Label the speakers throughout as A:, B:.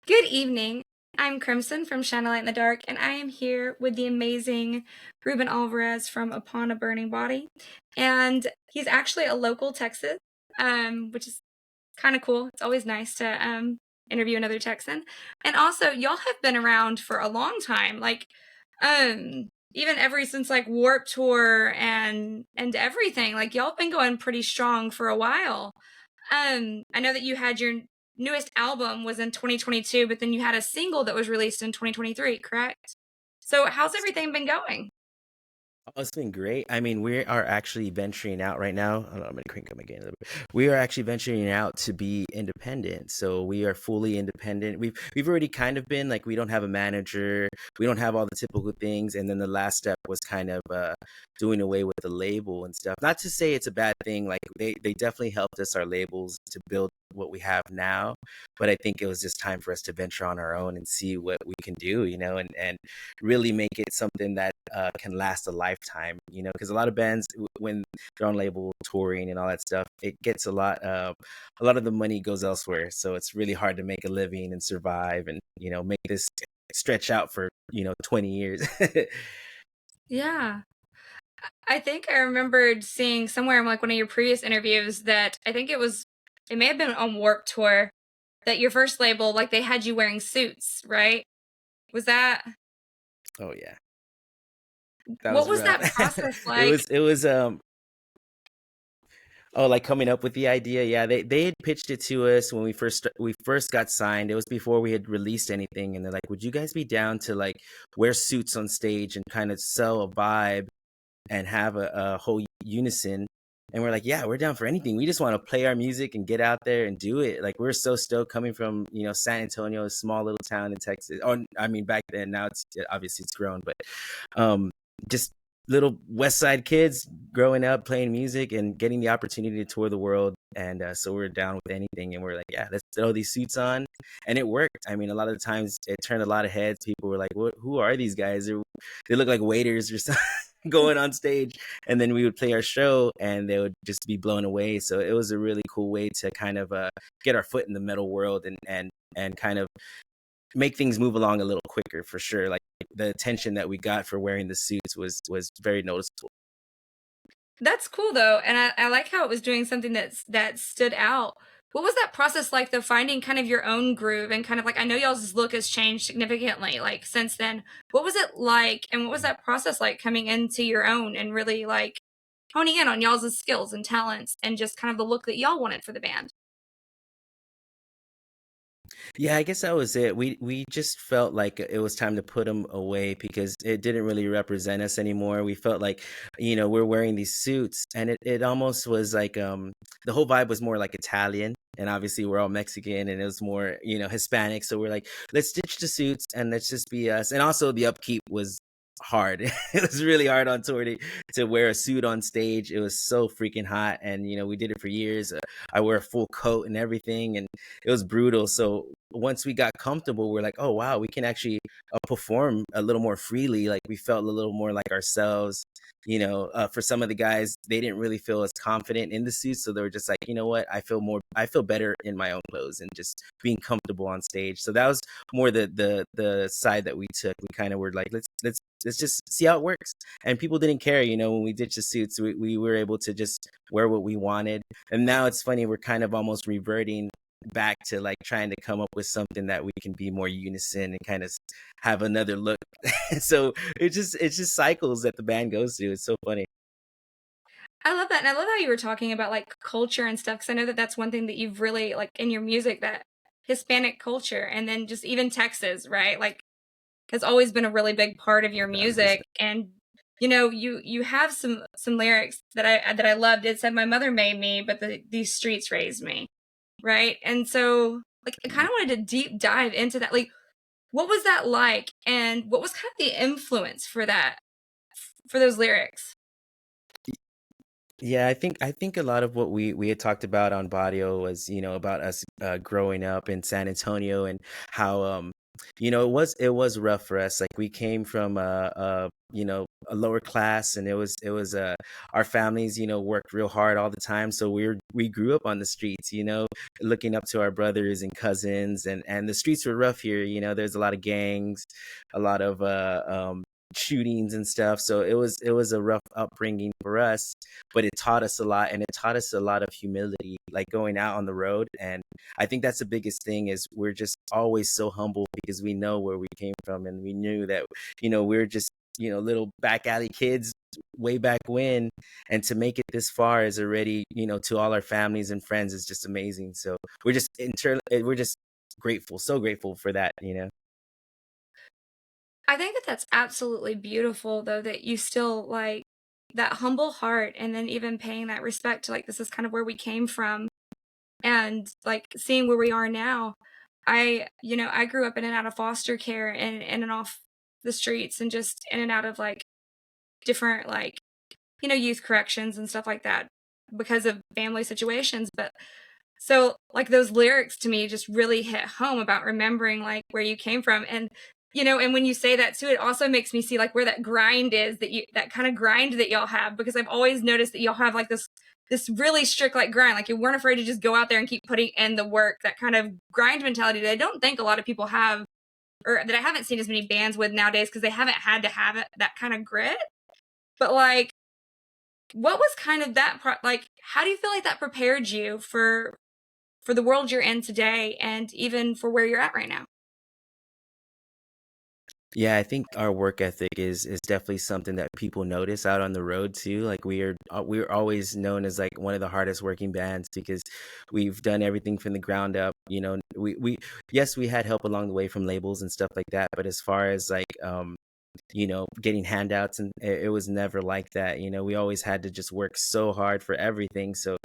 A: Good evening. I'm Crimson from Shine a Light in the Dark, and I am here with the amazing Ruben Alvarez from Upon a Burning Body. And he's actually a local Texan, which is kind of cool. It's always nice to interview another Texan. And also, y'all have been around for a long time, even ever since like Warp Tour and everything. Like y'all have been going pretty strong for a while. I know that you had your newest album was in 2022, but then you had a single that was released in 2023, correct? So how's everything been going?
B: Oh, it's been great. I mean, we are actually venturing out right now. Hold on, I'm gonna crank up again a little bit. We are actually venturing out to be independent. So we are fully independent. We've already kind of been like we don't have a manager, we don't have all the typical things, and then the last step was kind of doing away with the label and stuff. Not to say it's a bad thing. Like they definitely helped us our labels to build what we have now, but I think it was just time for us to venture on our own and see what we can do, and really make it something that can last a lifetime, because a lot of bands, when they're on label touring and all that stuff, it gets a lot of the money goes elsewhere. So it's really hard to make a living and survive and, make this stretch out for, 20 years.
A: Yeah. I think I remembered seeing somewhere in like one of your previous interviews that it may have been on Warp Tour that your first label, like they had you wearing suits, right? Was that
B: Oh yeah, that
A: what
B: was
A: was
B: rough.
A: that process
B: it
A: like?
B: was, it was, Oh, like coming up with the idea. Yeah, they had pitched it to us when we first got signed. It was before we had released anything, and they're like, "Would you guys be down to like wear suits on stage and kind of sell a vibe and have a whole unison?" And we're like, "Yeah, we're down for anything. We just want to play our music and get out there and do it." Like we're so stoked coming from San Antonio, a small little town in Texas. Or I mean, back then. Now it's obviously it's grown, but um, just little West Side kids growing up playing music and getting the opportunity to tour the world. And so we're down with anything. And we're like, yeah, let's throw these suits on. And it worked. I mean, a lot of the times it turned a lot of heads. People were like, who are these guys? They look like waiters or something. Going on stage, and then we would play our show and they would just be blown away. So it was a really cool way to kind of get our foot in the metal world and kind of make things move along a little quicker, for sure. Like the attention that we got for wearing the suits was very noticeable.
A: That's cool though, and I like how it was doing something that stood out. What was that process like though, finding kind of your own groove and kind of like I know y'all's look has changed significantly like since then. What was it like, and what was that process like coming into your own and really like honing in on y'all's skills and talents and just kind of the look that y'all wanted for the band?
B: Yeah, I guess that was it. We just felt like it was time to put them away because it didn't really represent us anymore. We felt like, we're wearing these suits, and it almost was like the whole vibe was more like Italian. And obviously we're all Mexican and it was more, Hispanic. So we're like, let's ditch the suits and let's just be us. And also the upkeep was hard. It was really hard on tour to wear a suit on stage. It was so freaking hot. And, we did it for years. I wear a full coat and everything. And it was brutal. So once we got comfortable, we're like, oh wow, we can actually perform a little more freely. Like we felt a little more like ourselves. For some of the guys, they didn't really feel as confident in the suits, so they were just like, you know what, I feel better in my own clothes and just being comfortable on stage. So that was more the side that we took. We kind of were like, let's just see how it works. And people didn't care, when we ditched the suits, we were able to just wear what we wanted. And now it's funny, we're kind of almost reverting back to like trying to come up with something that we can be more unison and kind of have another look. So it's just cycles that the band goes through. It's so funny.
A: I love that, and I love how you were talking about like culture and stuff because I know that that's one thing that you've really like in your music, that Hispanic culture, and then just even Texas, right? Like has always been a really big part of your music.
B: 100%.
A: And you have some lyrics that I loved. It said, "My mother made me, but these streets raised me," right? And so like I kind of wanted to deep dive into that. Like, what was that like, and what was kind of the influence for that for those lyrics?
B: Yeah, I think a lot of what we had talked about on Barrio was, about us growing up in San Antonio and how it was rough for us. Like we came from a lower class, and it was our families worked real hard all the time, so we grew up on the streets, looking up to our brothers and cousins, and the streets were rough here. There's a lot of gangs, a lot of shootings and stuff. So it was a rough upbringing for us, but it taught us a lot, and it taught us a lot of humility, like going out on the road. And I think that's the biggest thing is we're just always so humble because we know where we came from, and we knew that we're just little back alley kids way back when, and to make it this far is already to all our families and friends is just amazing. So we're just grateful, so grateful for that.
A: I think that that's absolutely beautiful, though, that you still like that humble heart and then even paying that respect to like, this is kind of where we came from and like seeing where we are now. I grew up in and out of foster care and in and off the streets and just in and out of like different like, youth corrections and stuff like that because of family situations. But so, like, those lyrics to me just really hit home about remembering, like, where you came from, and when you say that too, it also makes me see, like, where that grind is that kinda grind that y'all have, because I've always noticed that y'all have, like, this really strict, like, grind, like, you weren't afraid to just go out there and keep putting in the work, that kind of grind mentality that I don't think a lot of people have, or that I haven't seen as many bands with nowadays because they haven't had to have it that kinda grit, but, like, what was kind of that like, how do you feel like that prepared you for the world you're in today and even for where you're at right now?
B: Yeah, I think our work ethic is definitely something that people notice out on the road too. Like we're always known as like one of the hardest working bands because we've done everything from the ground up. We yes, we had help along the way from labels and stuff like that, but as far as like getting handouts, and it was never like that. We always had to just work so hard for everything. So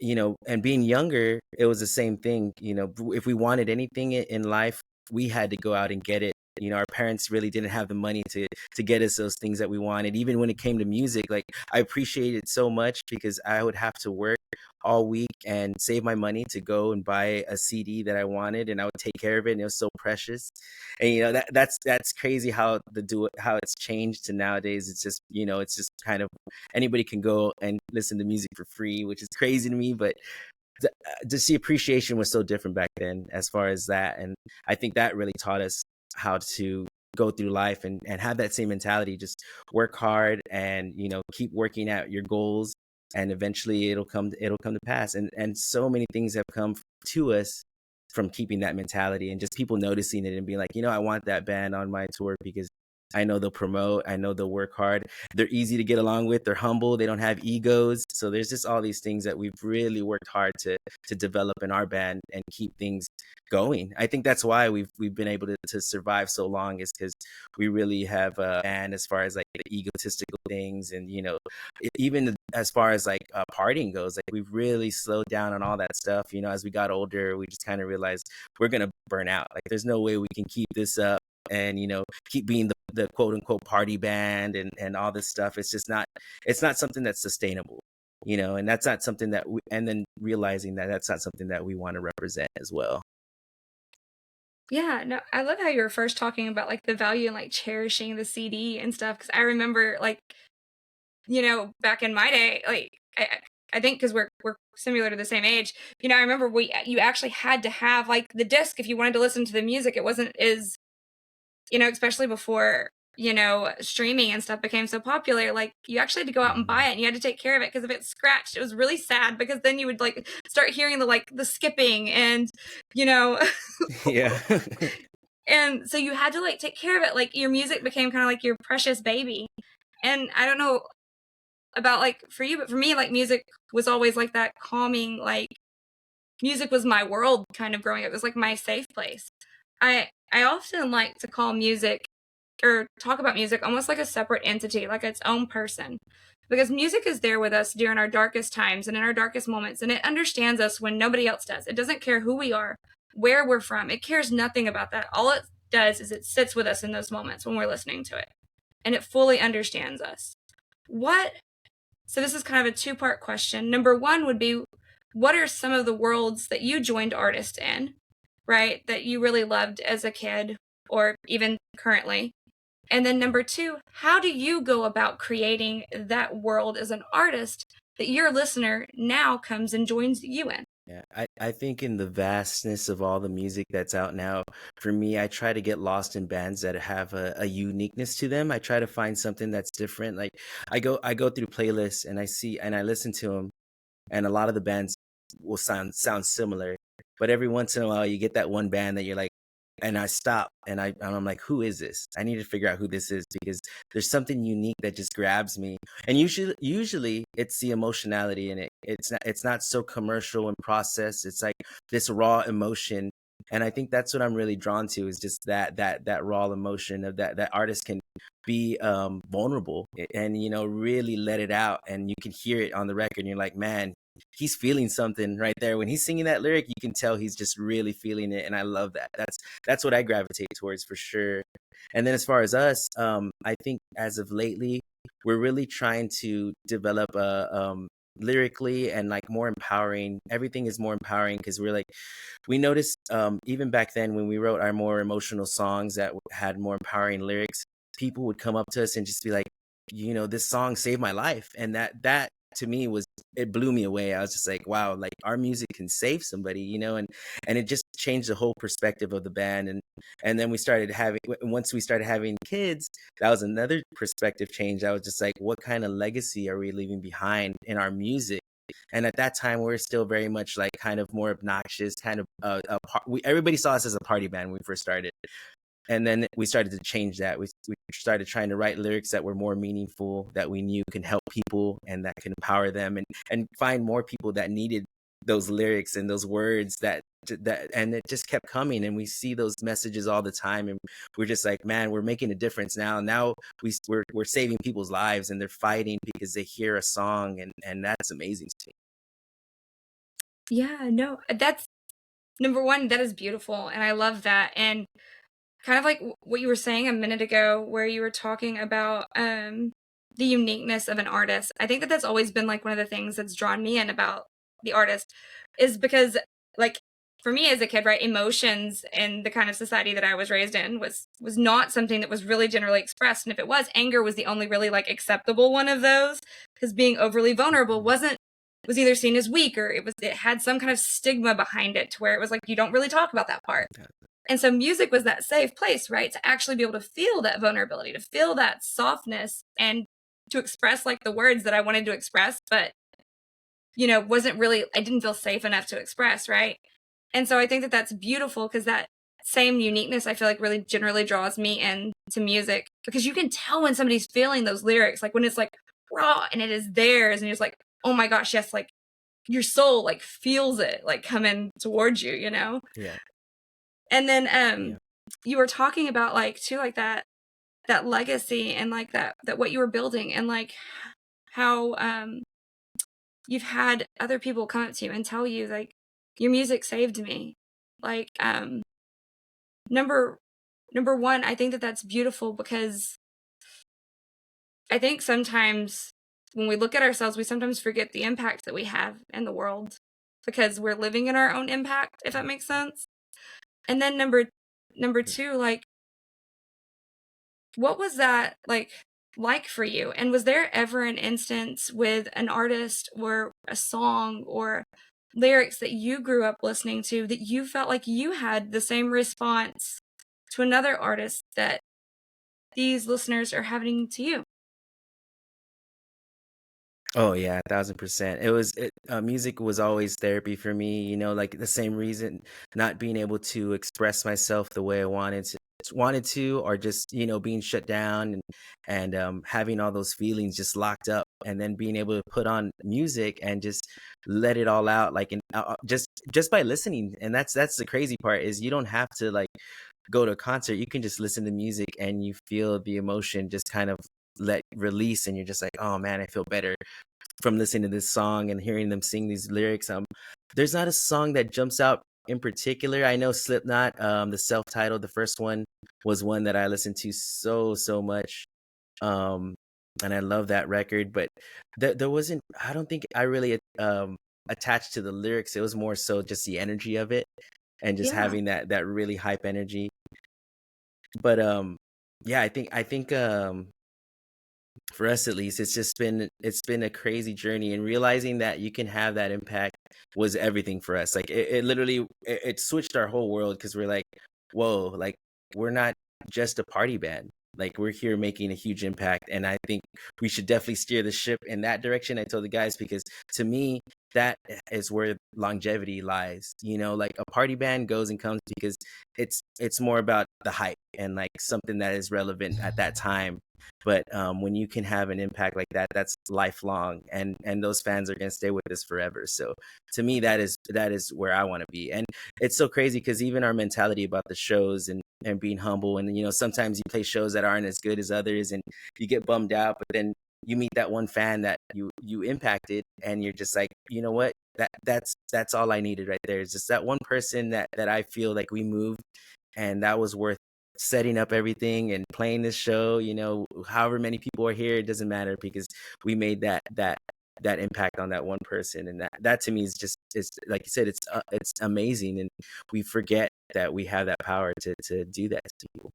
B: and being younger, it was the same thing. If we wanted anything in life, we had to go out and get it. Our parents really didn't have the money to get us those things that we wanted. Even when it came to music, like I appreciate it so much because I would have to work all week and save my money to go and buy a CD that I wanted, and I would take care of it, and it was so precious. And that's crazy how it's changed to nowadays. It's just kind of anybody can go and listen to music for free, which is crazy to me. But just the appreciation was so different back then as far as that. And I think that really taught us how to go through life and have that same mentality. Just work hard and, keep working at your goals, and eventually it'll come to pass. And so many things have come to us from keeping that mentality, and just people noticing it and being like, I want that band on my tour because I know they'll promote. I know they'll work hard. They're easy to get along with. They're humble. They don't have egos. So there's just all these things that we've really worked hard to develop in our band and keep things going. I think that's why we've been able to survive so long, is because we really have a band as far as like the egotistical things, and even as far as like partying goes, like we've really slowed down on all that stuff. As we got older, we just kind of realized we're gonna burn out. Like there's no way we can keep this up and keep being the quote unquote party band and all this stuff. It's not something that's sustainable, and that's not something and then realizing that that's not something that we want to represent as well.
A: Yeah, no, I love how you were first talking about like the value and like cherishing the CD and stuff. Because I remember like, back in my day, like I think because we're similar to the same age, I remember you actually had to have like the disc if you wanted to listen to the music. It wasn't as, especially before, streaming and stuff became so popular, like you actually had to go out and buy
B: Mhm.
A: it and you had to take care of it because if it scratched, it was really sad because then you would like start hearing the skipping and, you know,
B: Yeah.
A: and so you had to like take care of it. Like your music became kind of like your precious baby. And I don't know about like for you, but for me, like music was always like that calming, like music was my world kind of growing up. It was like my safe place. I often like to call music or talk about music almost like a separate entity, like its own person. Because music is there with us during our darkest times and in our darkest moments, and it understands us when nobody else does. It doesn't care who we are, where we're from. It cares nothing about that. All it does is it sits with us in those moments when we're listening to it, and it fully understands us. What So this is kind of a two-part question. Number one would be, what are some of the worlds that you joined artists in? right, that you really loved as a kid or even currently? And then number two, how do you go about creating that world as an artist that your listener now comes and joins you in?
B: Yeah, I think in the vastness of all the music that's out now, for me, I try to get lost in bands that have a uniqueness to them. I try to find something that's different. Like I go through playlists and I see and I listen to them, and a lot of the bands will sound similar, but every once in a while you get that one band that you're like, and I stop and I'm like, who is this? I need to figure out who this is because there's something unique that just grabs me. And usually it's the emotionality in it. It's not so commercial and processed. It's like this raw emotion. And I think that's what I'm really drawn to is just that raw emotion of that artist can be vulnerable and really let it out, and you can hear it on the record and you're like, man, he's feeling something right there when he's singing that lyric. You can tell he's just really feeling it, and I love that. That's what I gravitate towards for sure. And then as far as us, I think as of lately we're really trying to develop a lyrically and like more empowering. Everything is more empowering because we're like, we noticed even back then when we wrote our more emotional songs that had more empowering lyrics, people would come up to us and just be like, this song saved my life. And that to me was, it blew me away. I was just like, wow, like our music can save somebody, and it just changed the whole perspective of the band. And then once we started having kids, that was another perspective change. I was just like, what kind of legacy are we leaving behind in our music? And at that time, we are still very much like kind of more obnoxious, kind of everybody saw us as a party band when we first started. And then we started to change that. We started trying to write lyrics that were more meaningful, that we knew can help people and that can empower them, and find more people that needed those lyrics and those words and it just kept coming, and we see those messages all the time, and we're just like, man, we're making a difference now we're saving people's lives, and they're fighting because they hear a song, and that's amazing to me.
A: Yeah, no, that's number one, that is beautiful. And I love that. And kind of like what you were saying a minute ago, where you were talking about the uniqueness of an artist. I think that that's always been like one of the things that's drawn me in about the artist, is because, like, for me as a kid, right, emotions in the kind of society that I was raised in was not something that was really generally expressed. And if it was, anger was the only really like acceptable one of those, because being overly vulnerable was either seen as weak, or it had some kind of stigma behind it to where it was like you don't really talk about that part. And so music was that safe place, right? To actually be able to feel that vulnerability, to feel that softness, and to express like the words that I wanted to express, but, wasn't really, I didn't feel safe enough to express, right? And so I think that that's beautiful, because that same uniqueness, I feel like, really generally draws me into music, because you can tell when somebody's feeling those lyrics, like when it's like raw and it is theirs, and you're just like, oh my gosh, yes, like your soul like feels it like coming towards you.
B: Yeah.
A: And then
B: Yeah.
A: you were talking about like too, like that legacy, and like that what you were building, and like how you've had other people come up to you and tell you like your music saved me. Like number number one, I think that that's beautiful, because I think sometimes when we look at ourselves, we sometimes forget the impact that we have in the world, because we're living in our own impact, if that makes sense. And then number two, like, what was that like for you? And was there ever an instance with an artist or a song or lyrics that you grew up listening to that you felt like you had the same response to another artist that these listeners are having to you?
B: Oh yeah, 1000%. Music was always therapy for me. Like the same reason, not being able to express myself the way I wanted to, or just being shut down, and having all those feelings just locked up, and then being able to put on music and just let it all out, like just by listening. And that's the crazy part, is you don't have to like go to a concert. You can just listen to music and you feel the emotion just kind of let release, and you're just like, oh man, I feel better from listening to this song and hearing them sing these lyrics. There's not a song that jumps out in particular. I know Slipknot, the self-titled, the first one, was one that I listened to so much. Um, and I love that record, but there wasn't, I don't think I really attached to the lyrics. It was more so just the energy of it. and just
A: Yeah.
B: having that really hype energy. But yeah, I think for us at least, it's been a crazy journey, and realizing that you can have that impact was everything for us. Like it literally it switched our whole world, because we're like, whoa, like we're not just a party band. Like we're here making a huge impact, and I think we should definitely steer the ship in that direction. I told the guys, because to me that is where longevity lies. Like a party band goes and comes because it's more about the hype and like something that is relevant at that time. But when you can have an impact like that, that's lifelong, and those fans are going to stay with us forever. So to me, that is where I want to be. And it's so crazy, because even our mentality about the shows, and being humble, and sometimes you play shows that aren't as good as others, and you get bummed out, but then you meet that one fan that you impacted, and you're just like, you know what, that's all I needed right there. Is just that one person that I feel like we moved, and that was worth setting up everything and playing this show. However many people are here, it doesn't matter, because we made that impact on that one person. And that to me is just, it's like you said, it's amazing, and we forget that we have that power to do that to people.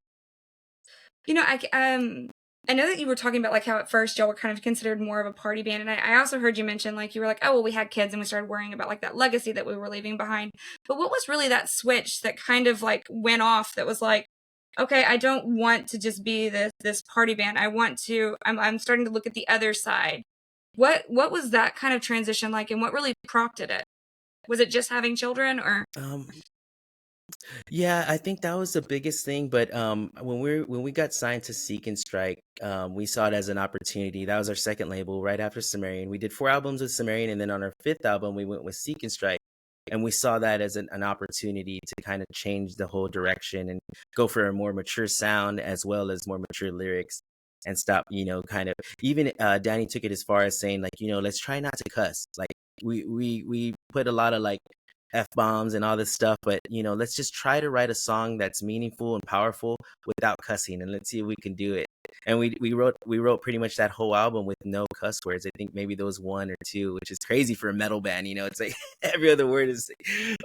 A: I know that you were talking about like how at first y'all were kind of considered more of a party band, and I also heard you mention like you were like, oh well, we had kids and we started worrying about like that legacy that we were leaving behind. But what was really that switch that kind of like went off that was like, okay, I don't want to just be this party band. I'm starting to look at the other side. What was that kind of transition like, and what really prompted it? Was it just having children, or?
B: um Yeah, I think that was the biggest thing. But when we got signed to Seek and Strike, we saw it as an opportunity. That was our second label right after Sumerian. We did 4 albums with Sumerian, and then on our fifth album, we went with Seek and Strike. And we saw that as an opportunity to kind of change the whole direction and go for a more mature sound, as well as more mature lyrics, and stop, kind of, even Danny took it as far as saying like, let's try not to cuss. Like we put a lot of like F bombs and all this stuff, but let's just try to write a song that's meaningful and powerful without cussing, and let's see if we can do it. And we wrote pretty much that whole album with no cuss words. I think maybe there was one or two, which is crazy for a metal band. It's like every other word is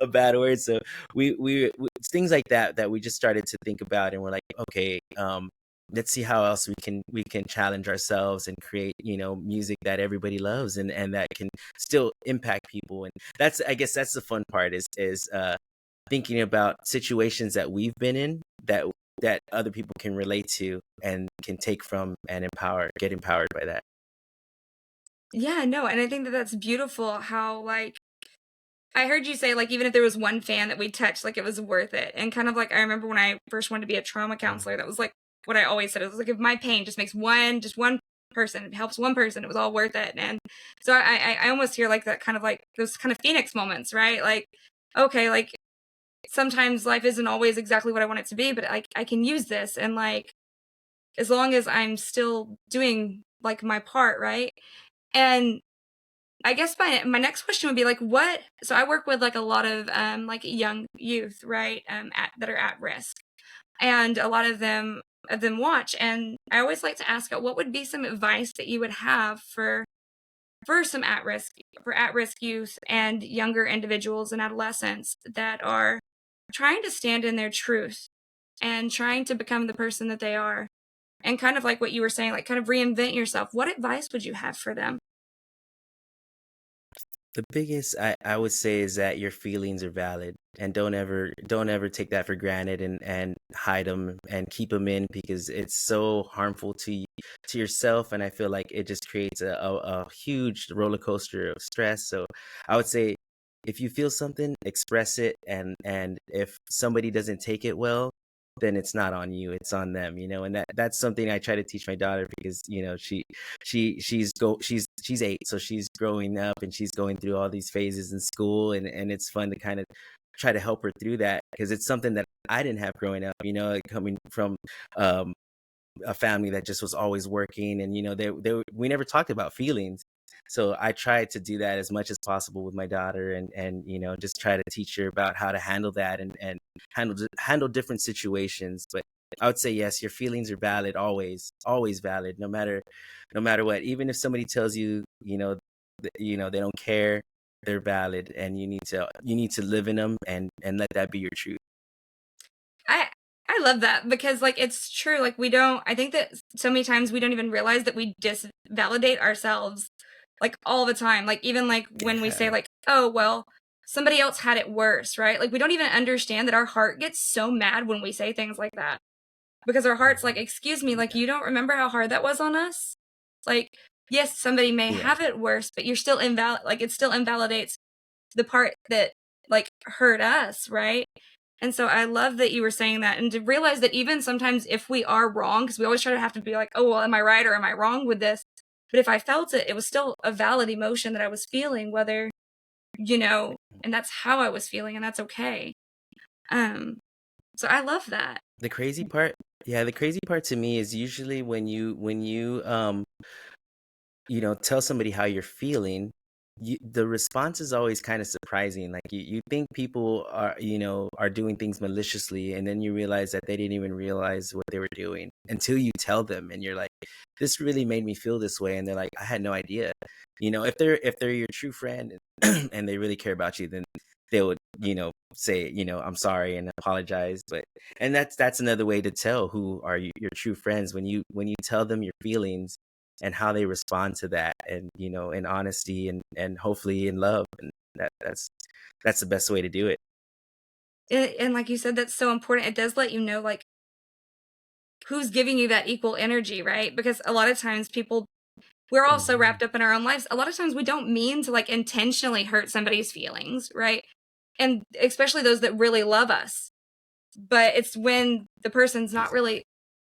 B: a bad word. So it's things like that we just started to think about, and we're like, okay, let's see how else we can challenge ourselves and create music that everybody loves, and that can still impact people. And I guess that's the fun part, is thinking about situations that we've been in, that other people can relate to and can take from, and get empowered by that.
A: Yeah, no, and I think that that's beautiful how like I heard you say, like, even if there was one fan that we touched, like, it was worth it. And kind of like, I remember when I first wanted to be a trauma counselor, that was like what I always said. It was like, if my pain just makes just one person, it helps one person, it was all worth it. And so I almost hear like that kind of like those kind of Phoenix moments, right? Like, okay, like sometimes life isn't always exactly what I want it to be, but I can use this. And like, as long as I'm still doing like my part, right? And I guess my next question would be like, what? So I work with like a lot of like young youth, right? That are at risk, and a lot of them watch, and I always like to ask, what would be some advice that you would have for some at risk youth and younger individuals and adolescents that are trying to stand in their truth and trying to become the person that they are, and kind of like what you were saying, like kind of reinvent yourself. What advice would you have for them?
B: The biggest I would say is that your feelings are valid, and don't ever take that for granted, and hide them and keep them in, because it's so harmful to yourself. And I feel like it just creates a huge roller coaster of stress. So I would say, if you feel something, express it, and if somebody doesn't take it well, then it's not on you, it's on them. And that's something I try to teach my daughter, because she's 8, so she's growing up, and she's going through all these phases in school, and it's fun to kind of try to help her through that, because it's something that I didn't have growing up, coming from um a family that just was always working, and we never talked about feelings. So I tried to do that as much as possible with my daughter, and just try to teach her about how to handle that, and handle different situations. But I would say, yes, your feelings are valid, always valid, no matter what. Even if somebody tells you, they don't care, they're valid, and you need to live in them and let that be your truth.
A: I I love that because like it's true. Like we don't. I think that so many times we don't even realize that we disvalidate ourselves like all the time. Like even like when we say
B: Yeah.
A: like, oh well, somebody else had it worse, right? Like we don't even understand that our heart gets so mad when we say things like that because our heart's like,
B: Mhm.
A: excuse me, like
B: Yeah.
A: you don't remember how hard that was on us. Like yes, somebody may
B: Yeah.
A: have it worse, but you're still invalid. Like it still invalidates the part that like hurt us, right? And so I love that you were saying that and to realize that even sometimes if we are wrong, because we always try to have to be like, oh, well, am I right or am I wrong with this? But if I felt it, it was still a valid emotion that I was feeling, whether, you know, and that's how I was feeling, and that's okay. Um, so I love that.
B: The crazy part, yeah, the crazy part to me is usually when you tell somebody how you're feeling, the response is always kind of surprising. Like you think people are doing things maliciously, and then you realize that they didn't even realize what they were doing until you tell them, and you're like, "This really made me feel this way," and they're like, "I had no idea." If they're your true friend and they really care about you, then they would say I'm sorry and apologize. But and that's another way to tell who are your true friends when you tell them your feelings and how they respond to that, and in honesty and hopefully in love, and that's the best way to do it.
A: And like you said, that's so important. It does let you know, like, who's giving you that equal energy, right? Because a lot of times people, we're all so
B: Mhm.
A: wrapped up in our own lives. A lot of times we don't mean to like intentionally hurt somebody's feelings, right? And especially those that really love us. But it's when the person's not
B: Exactly.
A: really,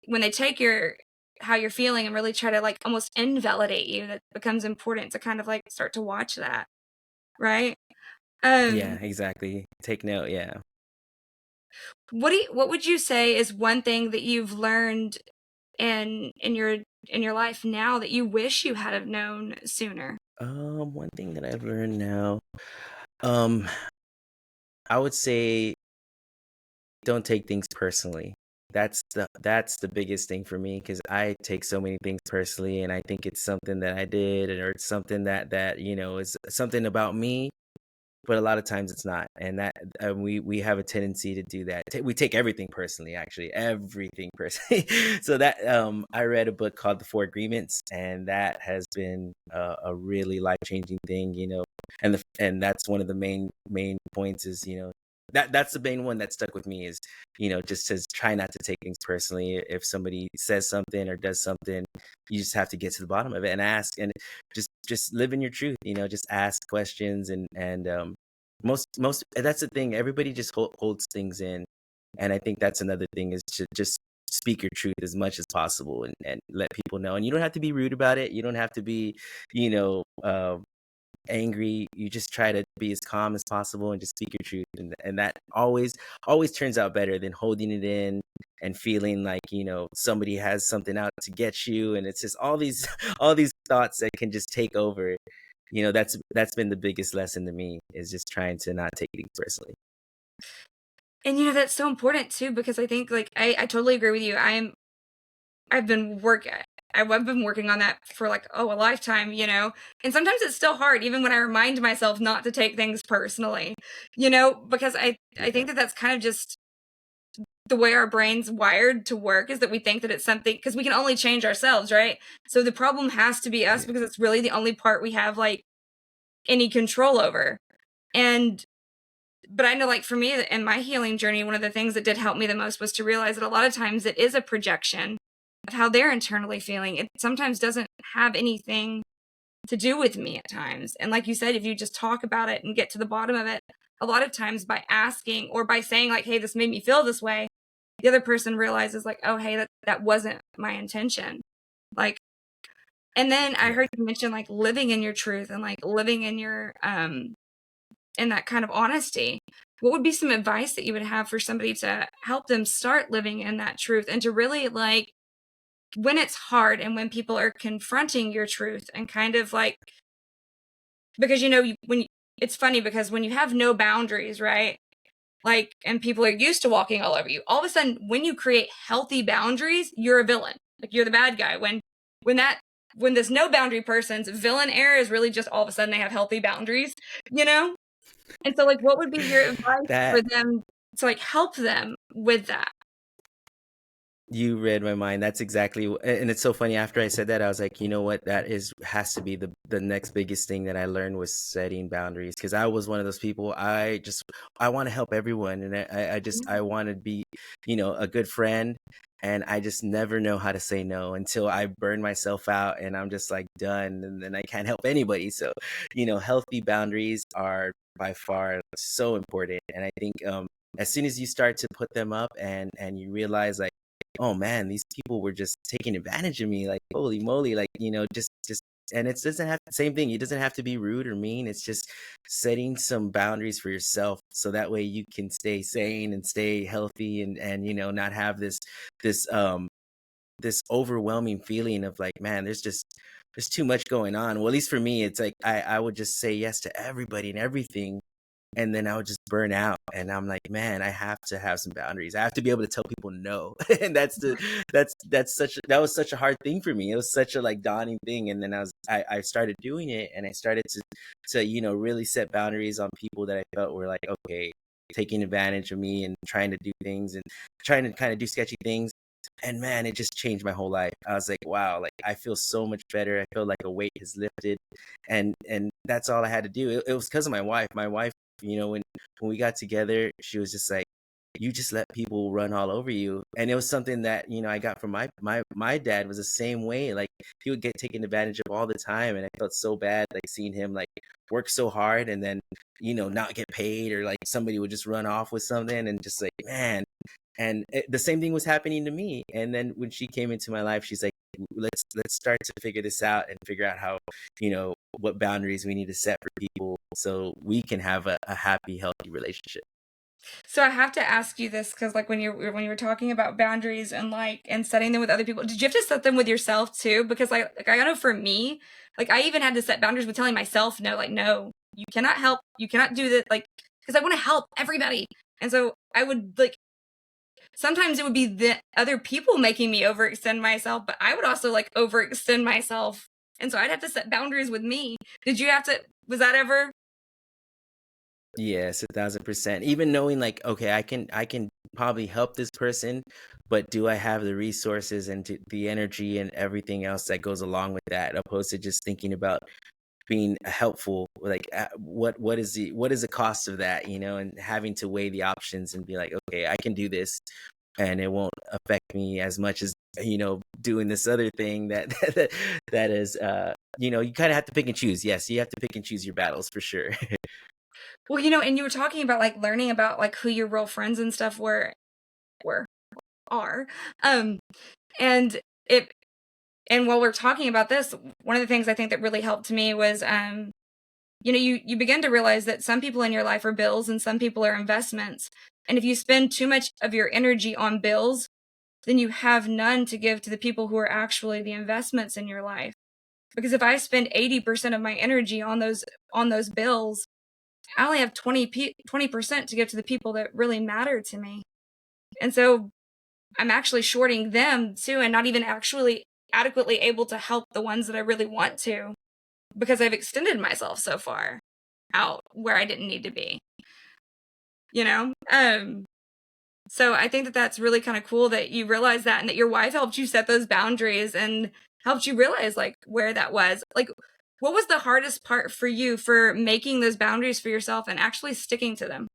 A: when they take your how you're feeling and really try to like almost invalidate you, that becomes important to kind of like start to watch that, right?
B: Yeah,
A: Um,
B: exactly. Take note. Yeah.
A: what would you say is one thing that you've learned in your life now that you wish you had have known sooner?
B: One thing that I've learned now, um, I would say don't take things personally. That's the biggest thing for me, because I take so many things personally, and I think it's something that I did, or it's something that is something about me. But a lot of times it's not, and that we have a tendency to do that. We take everything personally, actually, everything personally. So that I read a book called The Four Agreements, and that has been a really life changing thing. And that's one of the main points is that's the main one that stuck with me is just says try not to take things personally. If somebody says something or does something, you just have to get to the bottom of it and ask, and just live in your truth. Just ask questions, and most that's the thing. Everybody just holds things in, and I think that's another thing is to just speak your truth as much as possible, and let people know. And you don't have to be rude about it. You don't have to be, you know, angry. You just try to be as calm as possible and just speak your truth, and that always turns out better than holding it in and feeling like somebody has something out to get you, and it's just all these all these thoughts that can just take over. That's been the biggest lesson to me, is just trying to not take things personally.
A: And that's so important too because I think like I totally agree with you. I've been work I've been working on that for like a lifetime, and sometimes it's still hard even when I remind myself not to take things personally, because I
B: Yeah,
A: think that that's kind of just the way our brain's wired to work is that we think that it's something because we can only change ourselves, right? So the problem has to be us
B: yeah,
A: because it's really the only part we have like any control over. And but I know like for me in my healing journey, one of the things that did help me the most was to realize that a lot of times it is a projection of how they're internally feeling. It sometimes doesn't have anything to do with me at times. And like you said, if you just talk about it and get to the bottom of it, a lot of times by asking or by saying like, hey, this made me feel this way, the other person realizes like, oh, hey, that wasn't my intention. Like, and then I
B: yeah.
A: heard you mention like living in your truth and like living in that kind of honesty. What would be some advice that you would have for somebody to help them start living in that truth and to really like when it's hard and when people are confronting your truth and kind of like because it's funny because when you have no boundaries, right? Like and people are used to walking all over you. All of a sudden when you create healthy boundaries, you're a villain. Like you're the bad guy when that when this no boundary person's villain era is really just all of a sudden they have healthy boundaries, you know? And so, like, what would be your advice for
B: That
A: them to, like, help them with that?
B: You read my mind. That's exactly, and it's so funny. After I said that, I was like, you know what? That is has to be the next biggest thing that I learned was setting boundaries. Because I was one of those people. I want to help everyone, and I want to be, a good friend, and I just never know how to say no until I burn myself out, and I'm just like done, and then I can't help anybody. So, healthy boundaries are by far so important, and I think as soon as you start to put them up and you realize like, oh man, these people were just taking advantage of me. Like, holy moly, like, just, and it doesn't have the same thing. It doesn't have to be rude or mean. It's just setting some boundaries for yourself. So that way you can stay sane and stay healthy and, not have this, this overwhelming feeling of like, man, there's too much going on. Well, at least for me, it's like, I would just say yes to everybody and everything, and then I would just burn out. And I'm like, man, I have to have some boundaries. I have to be able to tell people no. And that was such a hard thing for me. It was such a like daunting thing. And then I started doing it, and I started to really set boundaries on people that I felt were like, okay, taking advantage of me and trying to do things and trying to kind of do sketchy things. And man, it just changed my whole life. I was like, wow, like I feel so much better. I feel like a weight has lifted, and that's all I had to do. It was because of my wife. My wife, when we got together, she was just like, you just let people run all over you. And it was something that I got from my dad. Was the same way. Like, he would get taken advantage of all the time, and I felt so bad like seeing him like work so hard and then not get paid, or like somebody would just run off with something, and just like, man. And the same thing was happening to me. And then when she came into my life, she's like, let's start to figure this out and figure out how, what boundaries we need to set for people so we can have a happy, healthy relationship.
A: So I have to ask you this because, like, when you were talking about boundaries and like and setting them with other people, did you have to set them with yourself too? Because like I know for me, like I even had to set boundaries with telling myself no, like no, you cannot help, you cannot do this, like because I want to help everybody, and so I would like sometimes it would be the other people making me overextend myself, but I would also like overextend myself, and so I'd have to set boundaries with me. Did you have to? Was that ever?
B: Yes, 1,000%. Even knowing like, okay, I can probably help this person, but do I have the resources and the energy and everything else that goes along with that, opposed to just thinking about being helpful, like what is the cost of that, and having to weigh the options and be like, okay, I can do this, and it won't affect me as much as doing this other thing that that is you kind of have to pick and choose. Yes, you have to pick and choose your battles for sure.
A: Well, and you were talking about like learning about like who your real friends and stuff were are. Um, and it and while we're talking about this, one of the things I think that really helped me was you begin to realize that some people in your life are bills and some people are investments. And if you spend too much of your energy on bills, then you have none to give to the people who are actually the investments in your life. Because if I spend 80% of my energy on those bills, I only have 20% to give to the people that really matter to me. And so I'm actually shorting them too, and not even actually adequately able to help the ones that I really want to, because I've extended myself so far out where I didn't need to be, you know? So I think that that's really kind of cool that you realize that, and that your wife helped you set those boundaries and helped you realize like where that was. Like, what was the hardest part for you for making those boundaries for yourself and actually sticking to them?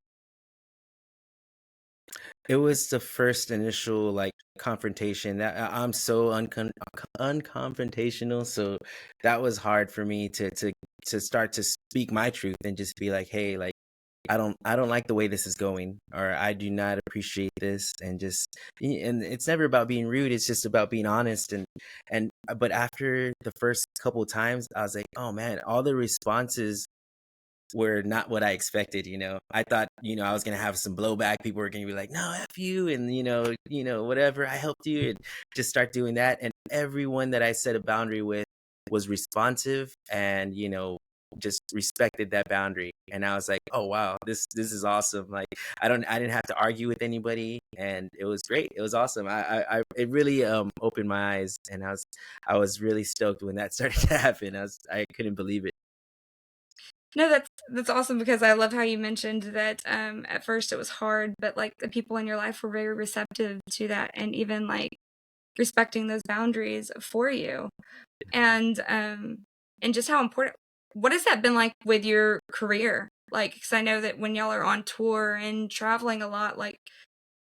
B: It was the first initial like confrontation that I'm so unconfrontational, so that was hard for me to start to speak my truth and just be like, hey, like I don't like the way this is going, or I do not appreciate this, and just and it's never about being rude. It's just about being honest, and but after the first couple of times, I was like, oh man, all the responses were not what I expected. I thought, I was gonna have some blowback. People were gonna be like, "No, f you," and whatever. I helped you, and just start doing that. And everyone that I set a boundary with was responsive, and just respected that boundary. And I was like, oh wow, this is awesome. Like I didn't have to argue with anybody, and it was great. It was awesome. It really opened my eyes, and I was really stoked when that started to happen. I couldn't believe it.
A: No, that's awesome because I love how you mentioned that at first it was hard, but like the people in your life were very receptive to that and even like respecting those boundaries for you. And just how important, what has that been like with your career? Like, because I know that when y'all are on tour and traveling a lot, like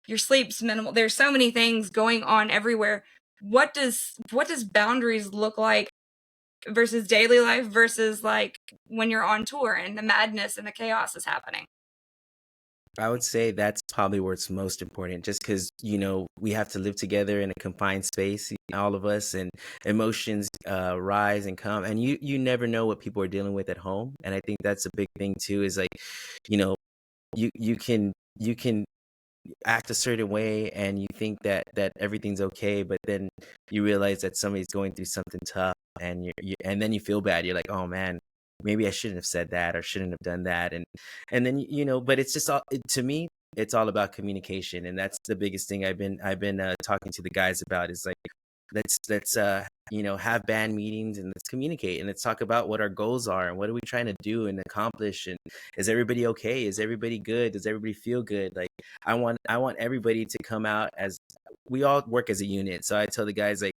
A: your sleep's minimal. There's so many things going on everywhere. What does boundaries look like versus daily life versus like when you're on tour and the madness and the chaos is happening?
B: I would say that's probably where it's most important, just because, we have to live together in a confined space, all of us, and emotions rise and come, and you never know what people are dealing with at home. And I think that's a big thing too. Is like, you know, you can act a certain way and you think that everything's okay, but then you realize that somebody's going through something tough, and and then you feel bad. You're like, oh man, maybe I shouldn't have said that or shouldn't have done that. And then but it's just to me, it's all about communication, and that's the biggest thing I've been talking to the guys about. Is like, let's have band meetings and let's communicate and let's talk about what our goals are and what are we trying to do and accomplish, and is everybody okay, is everybody good, does everybody feel good. Like, I want everybody to come out as, we all work as a unit. So I tell the guys, like,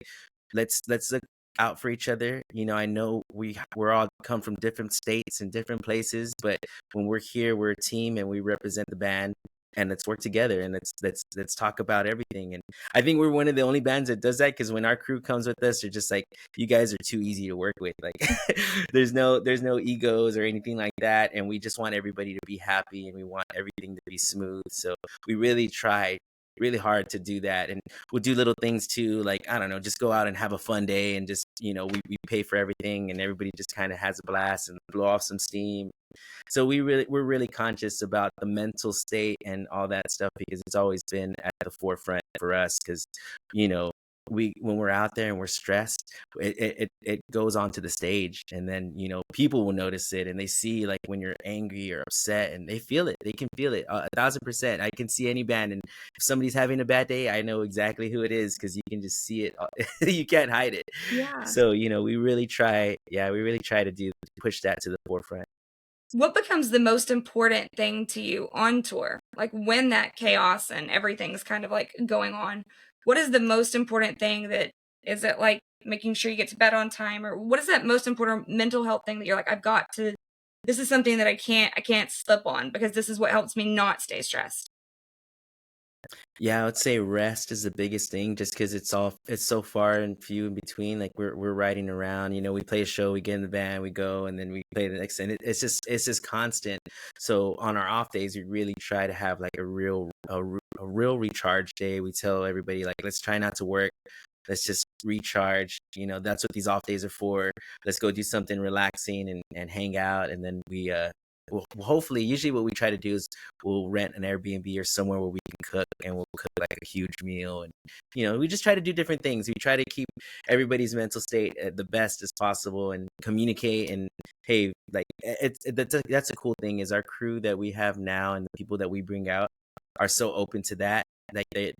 B: let's look out for each other. I know we're all come from different states and different places, but when we're here, we're a team and we represent the band, and let's work together, and let's talk about everything. And I think we're one of the only bands that does that, because when our crew comes with us, they're just like, you guys are too easy to work with. Like, there's no egos or anything like that, and we just want everybody to be happy and we want everything to be smooth. So we really try really hard to do that. And we'll do little things too, like, I don't know, just go out and have a fun day, and just, we pay for everything, and everybody just kind of has a blast and blow off some steam. So we're really conscious about the mental state and all that stuff, because it's always been at the forefront for us. Because, you know we when we're out there and we're stressed, it goes onto the stage, and then, people will notice it, and they see, like, when you're angry or upset, and they feel it. They can feel it 1,000%. I can see any band, and if somebody's having a bad day, I know exactly who it is, because you can just see it. You can't hide it.
A: Yeah.
B: So, we really try to push that to the forefront.
A: What becomes the most important thing to you on tour? Like when that chaos and everything's kind of like going on, what is the most important thing that is it like making sure you get to bed on time, or what is that most important mental health thing that you're like, I've got to, this is something that I can't slip on because this is what helps me not stay stressed.
B: Yeah, I would say rest is the biggest thing, just because it's so far and few in between. Like, we're riding around. We play a show, we get in the van, we go, and then we play the next. And it's just constant. So on our off days, we really try to have like a real recharge day. We tell everybody, like, let's try not to work. Let's just recharge. That's what these off days are for. Let's go do something relaxing and hang out. And then well, hopefully, usually what we try to do is we'll rent an Airbnb or somewhere where we can cook, and we'll cook like a huge meal. And we just try to do different things. We try to keep everybody's mental state at the best as possible, and communicate. And hey, like, that's a cool thing, is our crew that we have now and the people that we bring out are so open to that. Like, they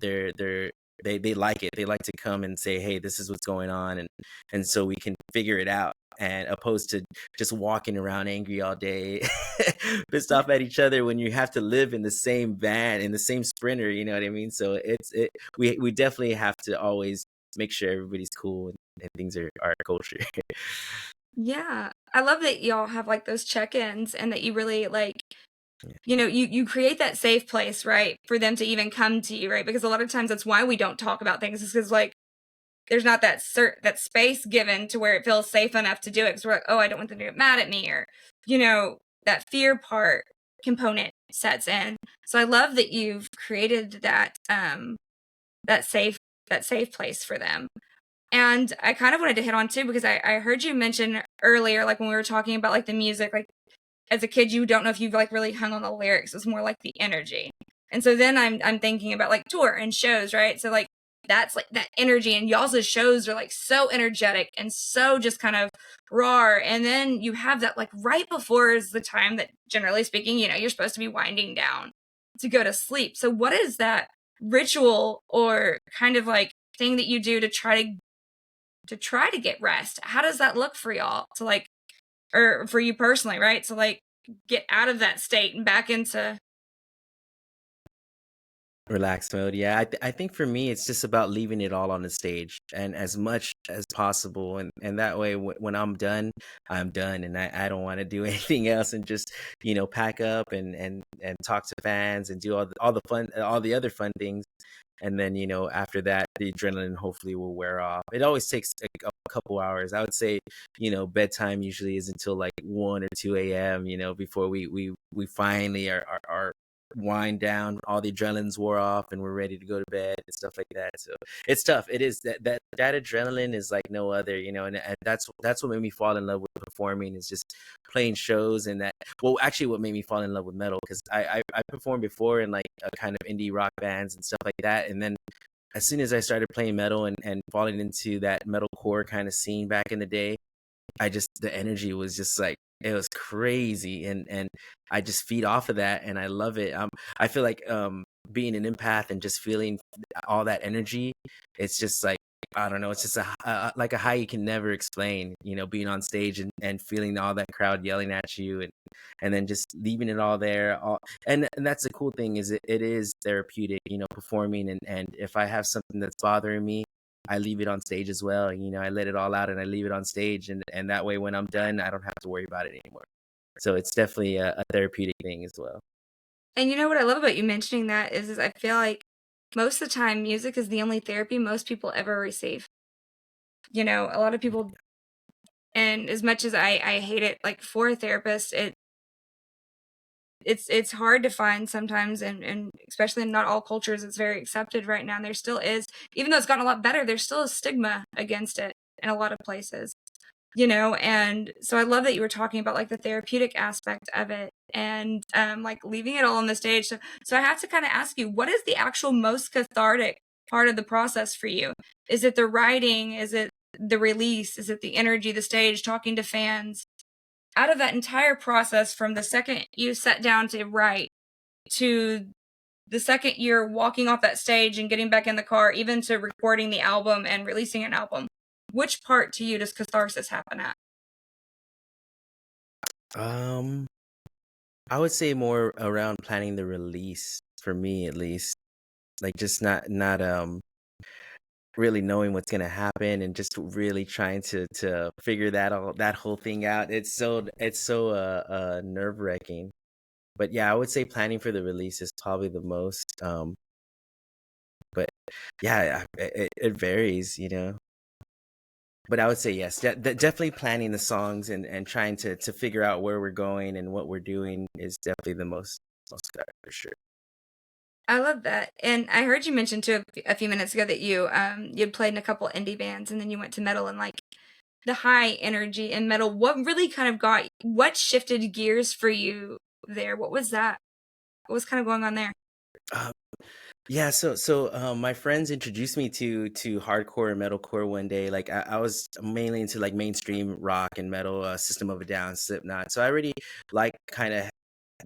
B: like it. They like to come and say, hey, this is what's going on, and so we can figure it out, and opposed to just walking around angry all day, pissed off at each other, when you have to live in the same van, in the same sprinter. You know what I mean? So we definitely have to always make sure everybody's cool, and things are kosher.
A: Yeah. I love that y'all have like those check-ins and that you really like,
B: Yeah.
A: you create that safe place, right, for them to even come to you, right? Because a lot of times that's why we don't talk about things, is because like there's not that space given to where it feels safe enough to do it. Because we're like, oh, I don't want them to get mad at me, or that fear part component sets in. So I love that you've created that safe that safe place for them. And I kind of wanted to hit on too, because I heard you mention earlier, like when we were talking about like the music, like as a kid, you don't know if you've like really hung on the lyrics. It's more like the energy. And so then I'm thinking about like tour and shows, right? So like that's like that energy, and y'all's shows are like so energetic and so just kind of raw. And then you have that like right before is the time that, generally speaking, you're supposed to be winding down to go to sleep. So what is that ritual or kind of like thing that you do to try to get rest? How does that look for y'all to like, or for you personally, right? To like get out of that state and back into.
B: Relaxed mode. Yeah, I think for me, it's just about leaving it all on the stage and as much as possible, and that way, when I'm done, and I don't want to do anything else, and just pack up and talk to fans and do all the other fun things, and then after that, the adrenaline hopefully will wear off. It always takes a couple hours. I would say bedtime usually is until like 1 or 2 a.m. Before we finally are wind down, all the adrenaline's wore off, and we're ready to go to bed and stuff like that. So it's tough. It is that adrenaline is like no other, and that's what made me fall in love with performing, is just playing shows. And that, well, actually what made me fall in love with metal, because I performed before in like a kind of indie rock bands and stuff like that, and then as soon as I started playing metal and falling into that metalcore kind of scene back in the day, the energy was just like, it was crazy, and I just feed off of that, and I love it. I feel like being an empath and just feeling all that energy, it's just like, I don't know, it's just like a high you can never explain, being on stage and feeling all that crowd yelling at you, and then just leaving it all there. And that's the cool thing, is it is therapeutic, performing, and if I have something that's bothering me, I leave it on stage as well. I let it all out and I leave it on stage, and that way when I'm done, I don't have to worry about it anymore. So it's definitely a therapeutic thing as well.
A: And you know what I love about you mentioning that is I feel like most of the time music is the only therapy most people ever receive. A lot of people, and as much as I hate it, like for a therapist, it's hard to find sometimes, and especially in not all cultures it's very accepted right now. And there still is, even though it's gotten a lot better, there's still a stigma against it in a lot of places. And so I love that you were talking about like the therapeutic aspect of it, and like leaving it all on the stage. So I have to kind of ask you, what is the actual most cathartic part of the process for you? Is it the writing? Is it the release? Is it the energy, the stage, talking to fans? Out of that entire process, from the second you sat down to write to the second you're walking off that stage and getting back in the car, even to recording the album and releasing an album, which part to you does catharsis happen at?
B: Um, I would say more around planning the release, for me at least. Like, just not really knowing what's gonna happen, and just really trying to figure that whole thing out. It's so nerve wracking. But yeah, I would say planning for the release is probably the most. But yeah, it varies. But I would say yes, definitely planning the songs and trying to figure out where we're going and what we're doing is definitely the most for sure.
A: I love that. And I heard you mention too a few minutes ago that you'd played in a couple indie bands, and then you went to metal, and like the high energy in metal. What really kind of what shifted gears for you there? What was that? What was kind of going on there?
B: Uh, yeah, so my friends introduced me to hardcore and metalcore one day. Like I was mainly into like mainstream rock and metal, System of a Down, Slipknot. So I already like kind of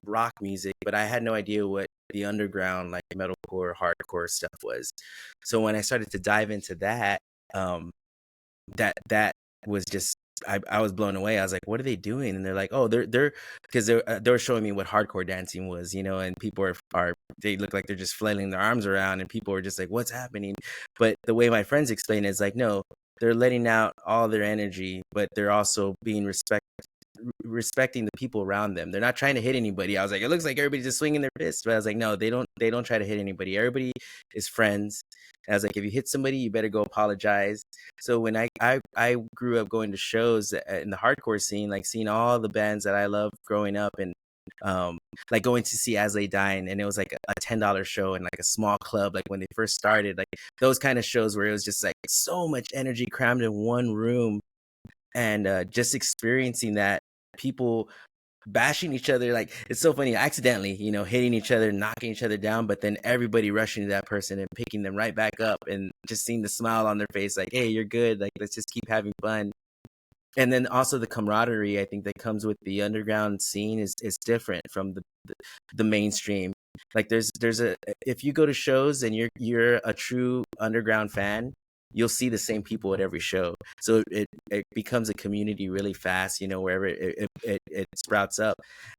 B: rock music, but I had no idea what the underground like metalcore, hardcore stuff was. So when I started to dive into that, um, that was just, I was blown away. I was like, "What are they doing?" And they're like, "Oh, they're because they were showing me what hardcore dancing was, and people are they look like they're just flailing their arms around, and people were just like, 'What's happening?'" But the way my friends explain it is like, no, they're letting out all their energy, but they're also being respecting the people around them. They're not trying to hit anybody. I was like, it looks like everybody's just swinging their fists, but I was like, no, they don't try to hit anybody. Everybody is friends. And I was like, if you hit somebody, you better go apologize. So when I grew up going to shows in the hardcore scene, like seeing all the bands that I loved growing up, and um like going to see As They Dying, and it was like a $10 show in like a small club, like when they first started, like those kind of shows where it was just like so much energy crammed in one room, and just experiencing that, people bashing each other. Like, it's so funny, accidentally, hitting each other, knocking each other down, but then everybody rushing to that person and picking them right back up, and just seeing the smile on their face, like, hey, you're good, like, let's just keep having fun. And then also the camaraderie, I think, that comes with the underground scene is different from the mainstream. Like, there's a if you go to shows and you're a true underground fan, you'll see the same people at every show. So it becomes a community really fast, wherever it sprouts up.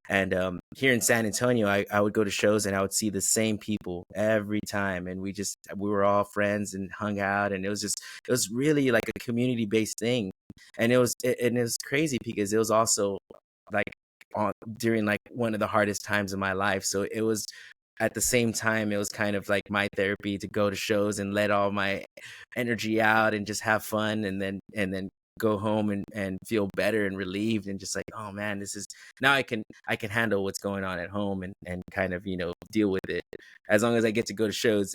B: And here in San Antonio, I would go to shows and I would see the same people every time, and we were all friends and hung out, and it was really like a community based thing. And it was crazy because it was also like during like one of the hardest times of my life. So it was, at the same time, it was kind of like my therapy to go to shows and let all my energy out and just have fun, and then go home and feel better and relieved, and just like, oh man, this is, now I can handle what's going on at home, and kind of, deal with it, as long as I get to go to shows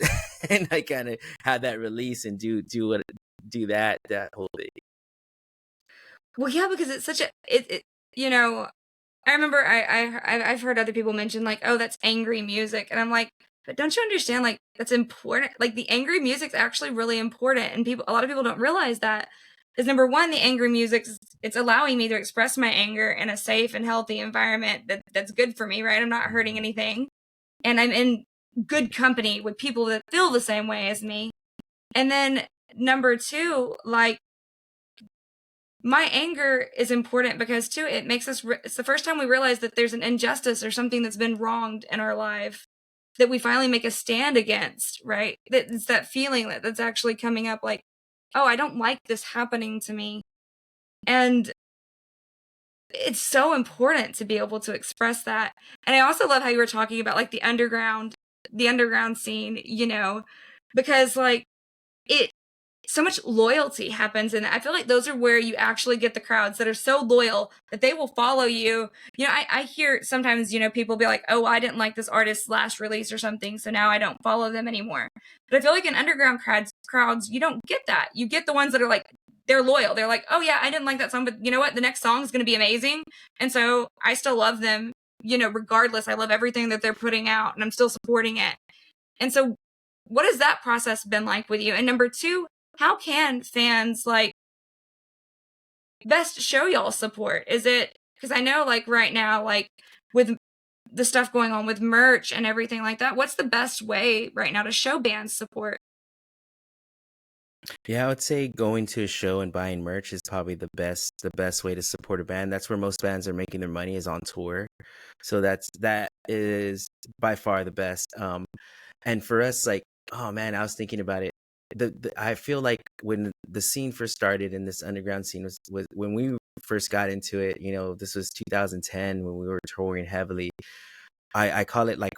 B: and I kind of have that release and do that whole thing.
A: Well, yeah, because it's such a you know, I remember I've heard other people mention like, "Oh, that's angry music," and I'm like, "But don't you understand? Like, that's important. Like, the angry music's actually really important, and a lot of people don't realize that. Is number one, the angry music, it's allowing me to express my anger in a safe and healthy environment that's good for me, right? I'm not hurting anything, and I'm in good company with people that feel the same way as me. And then number two, like, my anger is important because too it makes us it's the first time we realize that there's an injustice or something that's been wronged in our life that we finally make a stand against, right? That it's that feeling that's actually coming up, like, oh, I don't like this happening to me. And it's so important to be able to express that. And I also love how you were talking about like the underground scene, because like it so much loyalty happens, and I feel like those are where you actually get the crowds that are so loyal that they will follow you. I hear sometimes, people be like, oh, I didn't like this artist's last release or something, so now I don't follow them anymore. But I feel like in underground crowds, you don't get that. You get the ones that are like, they're loyal. They're like, oh yeah, I didn't like that song, but you know what? The next song is going to be amazing. And so I still love them, regardless. I love everything that they're putting out, and I'm still supporting it. And so what has that process been like with you? And number two, how can fans like best show y'all support? Is it because I know like right now, like with the stuff going on with merch and everything like that, what's the best way right now to show bands support?
B: Yeah, I would say going to a show and buying merch is probably the best way to support a band. That's where most bands are making their money, is on tour. So that is by far the best. And for us, like, oh man, I was thinking about it. I feel like when the scene first started, and this underground scene was when we first got into it. This was 2010 when we were touring heavily. I call it like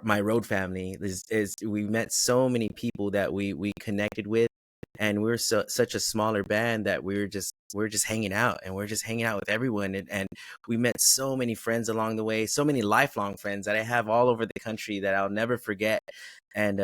B: my road family. Is we met so many people that we connected with, and we were such a smaller band that we were just hanging out, and we're just hanging out with everyone, and we met so many friends along the way, so many lifelong friends that I have all over the country that I'll never forget. And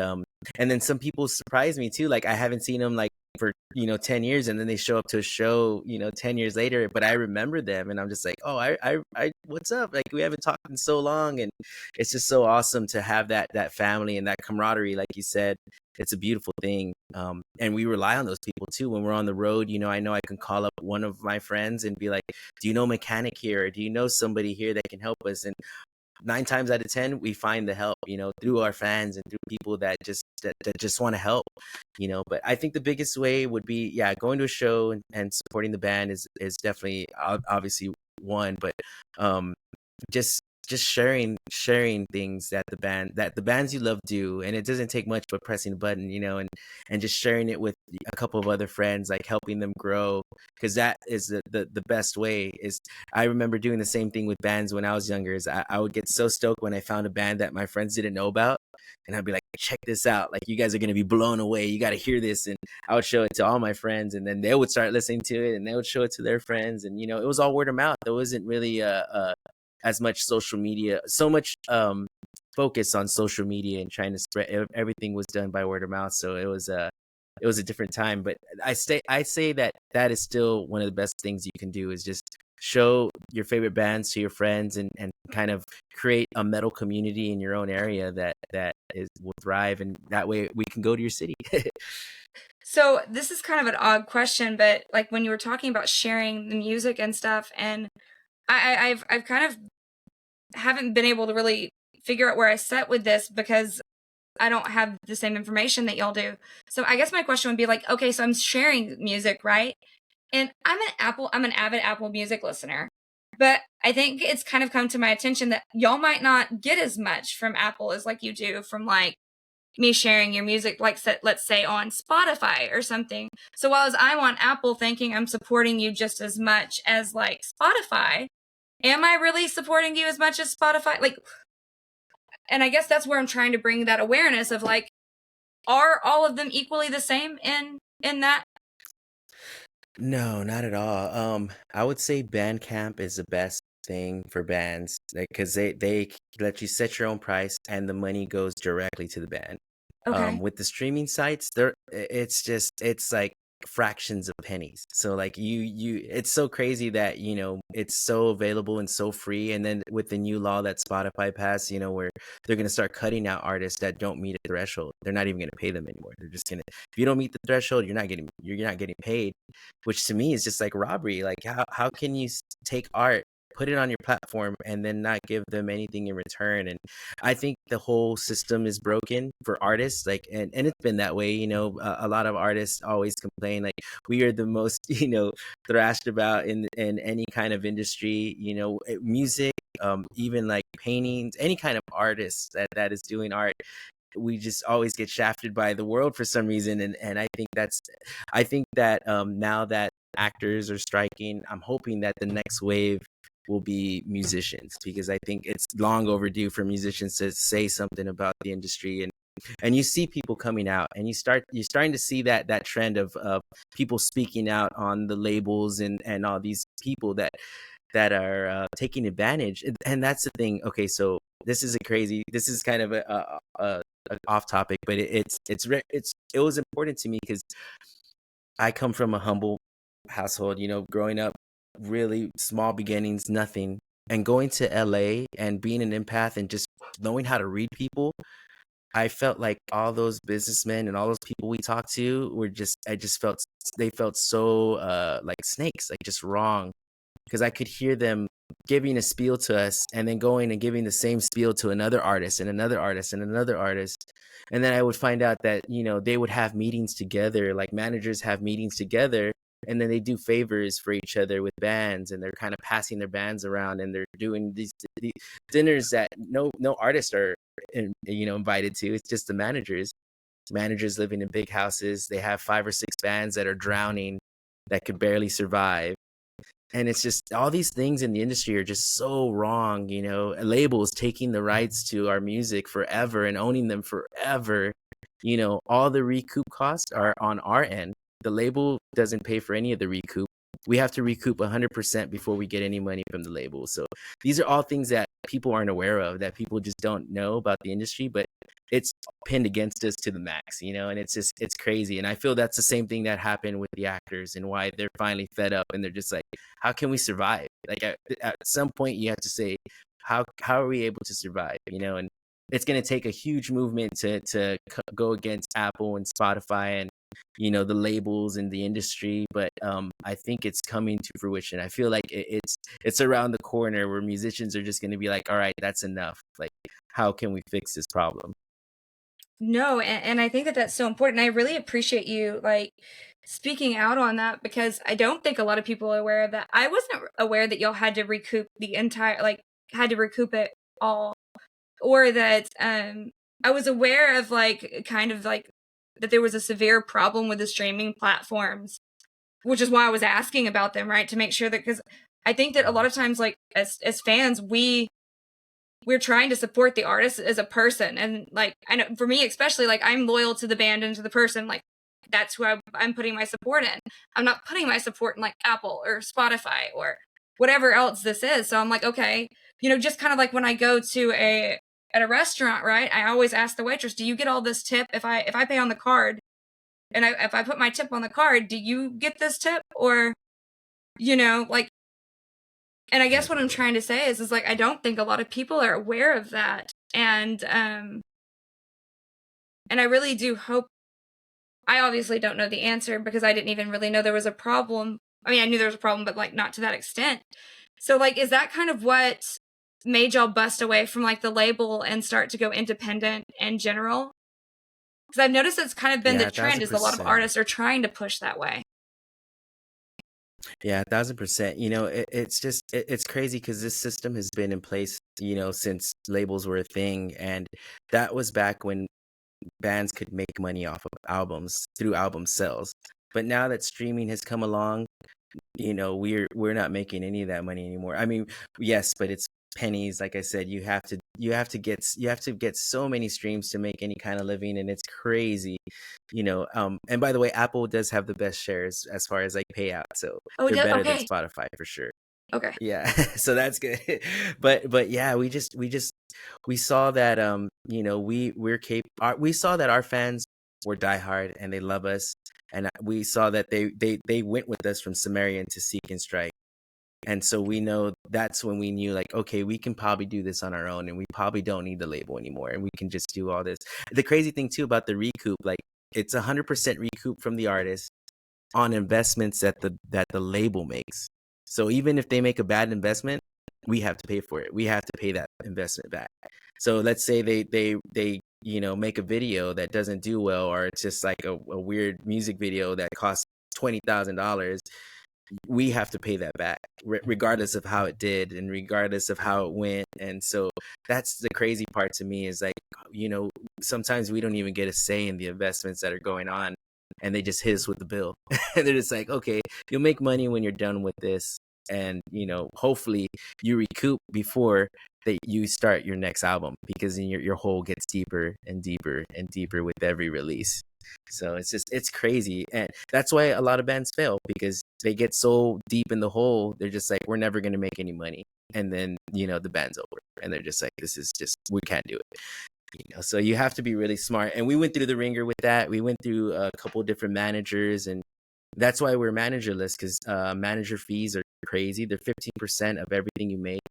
B: then some people surprise me too, like I haven't seen them like for 10 years, and then they show up to a show 10 years later, but I remember them, and I'm just like, oh, I what's up, like we haven't talked in so long. And it's just so awesome to have that family and that camaraderie, like you said. It's a beautiful thing. And we rely on those people too when we're on the road. I know I can call up one of my friends and be like, do you know a mechanic here, or do you know somebody here that can help us? And 9 times out of 10 we find the help, through our fans and through people that just want to help. But I think the biggest way would be, yeah, going to a show and supporting the band is definitely obviously one. But um just sharing things that the bands you love do, and it doesn't take much but pressing a button, and just sharing it with a couple of other friends, like helping them grow, because that is the best way. Is I remember doing the same thing with bands when I was younger. Is I would get so stoked when I found a band that my friends didn't know about, and I'd be like, check this out, like you guys are gonna be blown away, you got to hear this. And I would show it to all my friends, and then they would start listening to it, and they would show it to their friends, and it was all word of mouth. There wasn't really as much social media, so much focus on social media and trying to spread. Everything was done by word of mouth, so it was a different time. But I say that is still one of the best things you can do, is just show your favorite bands to your friends and kind of create a metal community in your own area will thrive, and that way we can go to your city.
A: So this is kind of an odd question, but like when you were talking about sharing the music and stuff, and I've kind of haven't been able to really figure out where I set with this because I don't have the same information that y'all do. So I guess my question would be like, okay, so I'm sharing music, right? And I'm an avid Apple Music listener. But I think it's kind of come to my attention that y'all might not get as much from Apple as like you do from like me sharing your music, like let's say on Spotify or something. So while as I'm on Apple thinking I'm supporting you just as much as like Spotify, am I really supporting you as much as Spotify? Like, and I guess that's where I'm trying to bring that awareness of like, are all of them equally the same in that?
B: No, not at all. I would say Bandcamp is the best thing for bands, like, because they let you set your own price and the money goes directly to the band.
A: Okay.
B: With the streaming sites, it's like fractions of pennies. So like it's so crazy that it's so available and so free. And then with the new law that Spotify passed, where they're gonna start cutting out artists that don't meet a threshold. They're not even gonna pay them anymore. They're just gonna, if you don't meet the threshold, you're not getting paid, which to me is just like robbery. Like how can you take art, put it on your platform, and then not give them anything in return? And I think the whole system is broken for artists. Like, and it's been that way. A lot of artists always complain like we are the most thrashed about in any kind of industry. Music, even like paintings, any kind of artist that is doing art, we just always get shafted by the world for some reason. And I think that now that actors are striking, I'm hoping that the next wave will be musicians, because I think it's long overdue for musicians to say something about the industry. And you see people coming out, and you're starting to see that trend of people speaking out on the labels and all these people that are taking advantage. And that's the thing. Okay, so this is kind of a off topic, but it was important to me because I come from a humble household, growing up, really small beginnings, nothing, and going to LA and being an empath and just knowing how to read people. I felt like all those businessmen and all those people we talked to I just felt they felt so like snakes, like just wrong, because I could hear them giving a spiel to us and then going and giving the same spiel to another artist and another artist and another artist. And then I would find out that, they would have meetings together, like managers have meetings together, and then they do favors for each other with bands, and they're kind of passing their bands around, and they're doing these dinners that no artists are invited to. It's just the managers living in big houses. They have 5 or 6 bands that are drowning, that could barely survive. And it's just all these things in the industry are just so wrong. Labels taking the rights to our music forever and owning them forever. All the recoup costs are on our end. The label doesn't pay for any of the recoup. We have to recoup 100% before we get any money from the label. So these are all things that people aren't aware of, that people just don't know about the industry, but it's pinned against us to the max, and it's crazy. And I feel that's the same thing that happened with the actors, and why they're finally fed up, and they're just like, how can we survive? Like at some point you have to say, how are we able to survive? And it's going to take a huge movement to go against Apple and Spotify and the labels in the industry. But I think it's coming to fruition. I feel like it's around the corner, where musicians are just going to be like, all right, that's enough. Like, how can we fix this problem?
A: No, and I think that that's so important. I really appreciate you like speaking out on that because I don't think a lot of people are aware of that. I wasn't aware that y'all had to recoup the entire like had to recoup it all, or that I was aware of like kind of like that there was a severe problem with the streaming platforms, which is why I was asking about them, right? To make sure that, because I think that a lot of times like as fans we're trying to support the artist as a person. And like, I know for me, especially, like I'm loyal to the band and to the person. Like that's who I'm putting my support in. I'm not putting my support in like Apple or Spotify or whatever else this is. So I'm like, okay, just kind of like when I go to at a restaurant, right? I always ask the waitress, do you get all this tip if I pay on the card and if I put my tip on the card, do you get this tip? Or, like And I guess what I'm
B: everywhere.
A: trying to say is like, I don't think a lot of people are aware of that. And I really do hope, I obviously don't know the answer because I didn't even really know there was a problem. I mean, I knew there was a problem, but like not to that extent. So like, is that kind of what made y'all bust away from like the label and start to go independent in general? Because I've noticed it's kind of been the
B: Yeah, a
A: trend
B: thousand
A: is a lot of
B: percent.
A: artists are trying to push that way.
B: Yeah, 1,000%. You know, it's just it's crazy because this system has been in place, you know, since labels were a thing, and that was back when bands could make money off of albums through album sales. But now that streaming has come along, you know, we're not making any of that money anymore. I mean, yes, but it's pennies. Like I said, you have to get so many streams to make any kind of living, and it's crazy, you know. And by the way, Apple does have the best shares as far as like payout, so
A: Oh,
B: they're better than
A: okay.
B: Spotify for sure.
A: Okay.
B: Yeah, so that's good. But yeah, we saw that you know we saw that our fans were diehard and they love us, and we saw that they went with us from Sumerian to Seek and Strike, and so we know that's when we knew like, okay, we can probably do this on our own, and we probably don't need the label anymore, and we can just do all this. The crazy thing too about the recoup, like it's 100% recoup from the artist on investments that the label makes. So even if they make a bad investment, we have to pay for it. We have to pay that investment back. So let's say they you know make a video that doesn't do well, or it's just like a weird music video that costs $20,000. We have to pay that back, regardless of how it did and regardless of how it went. And so that's the crazy part to me is like, you know, sometimes we don't even get a say in the investments that are going on, and they just hit us with the bill. And they're just like, okay, you'll make money when you're done with this, and you know, hopefully you recoup before that you start your next album, because then your hole gets deeper and deeper and deeper with every release. So it's crazy, and that's why a lot of bands fail, because they get so deep in the hole, they're just like, we're never going to make any money, and then you know the band's over, and they're just like, this is just, we can't do it. You know, so you have to be really smart, and we went through the ringer with that. We went through a couple of different managers, and that's why we're managerless, because manager fees are crazy. They're 15% of everything you make,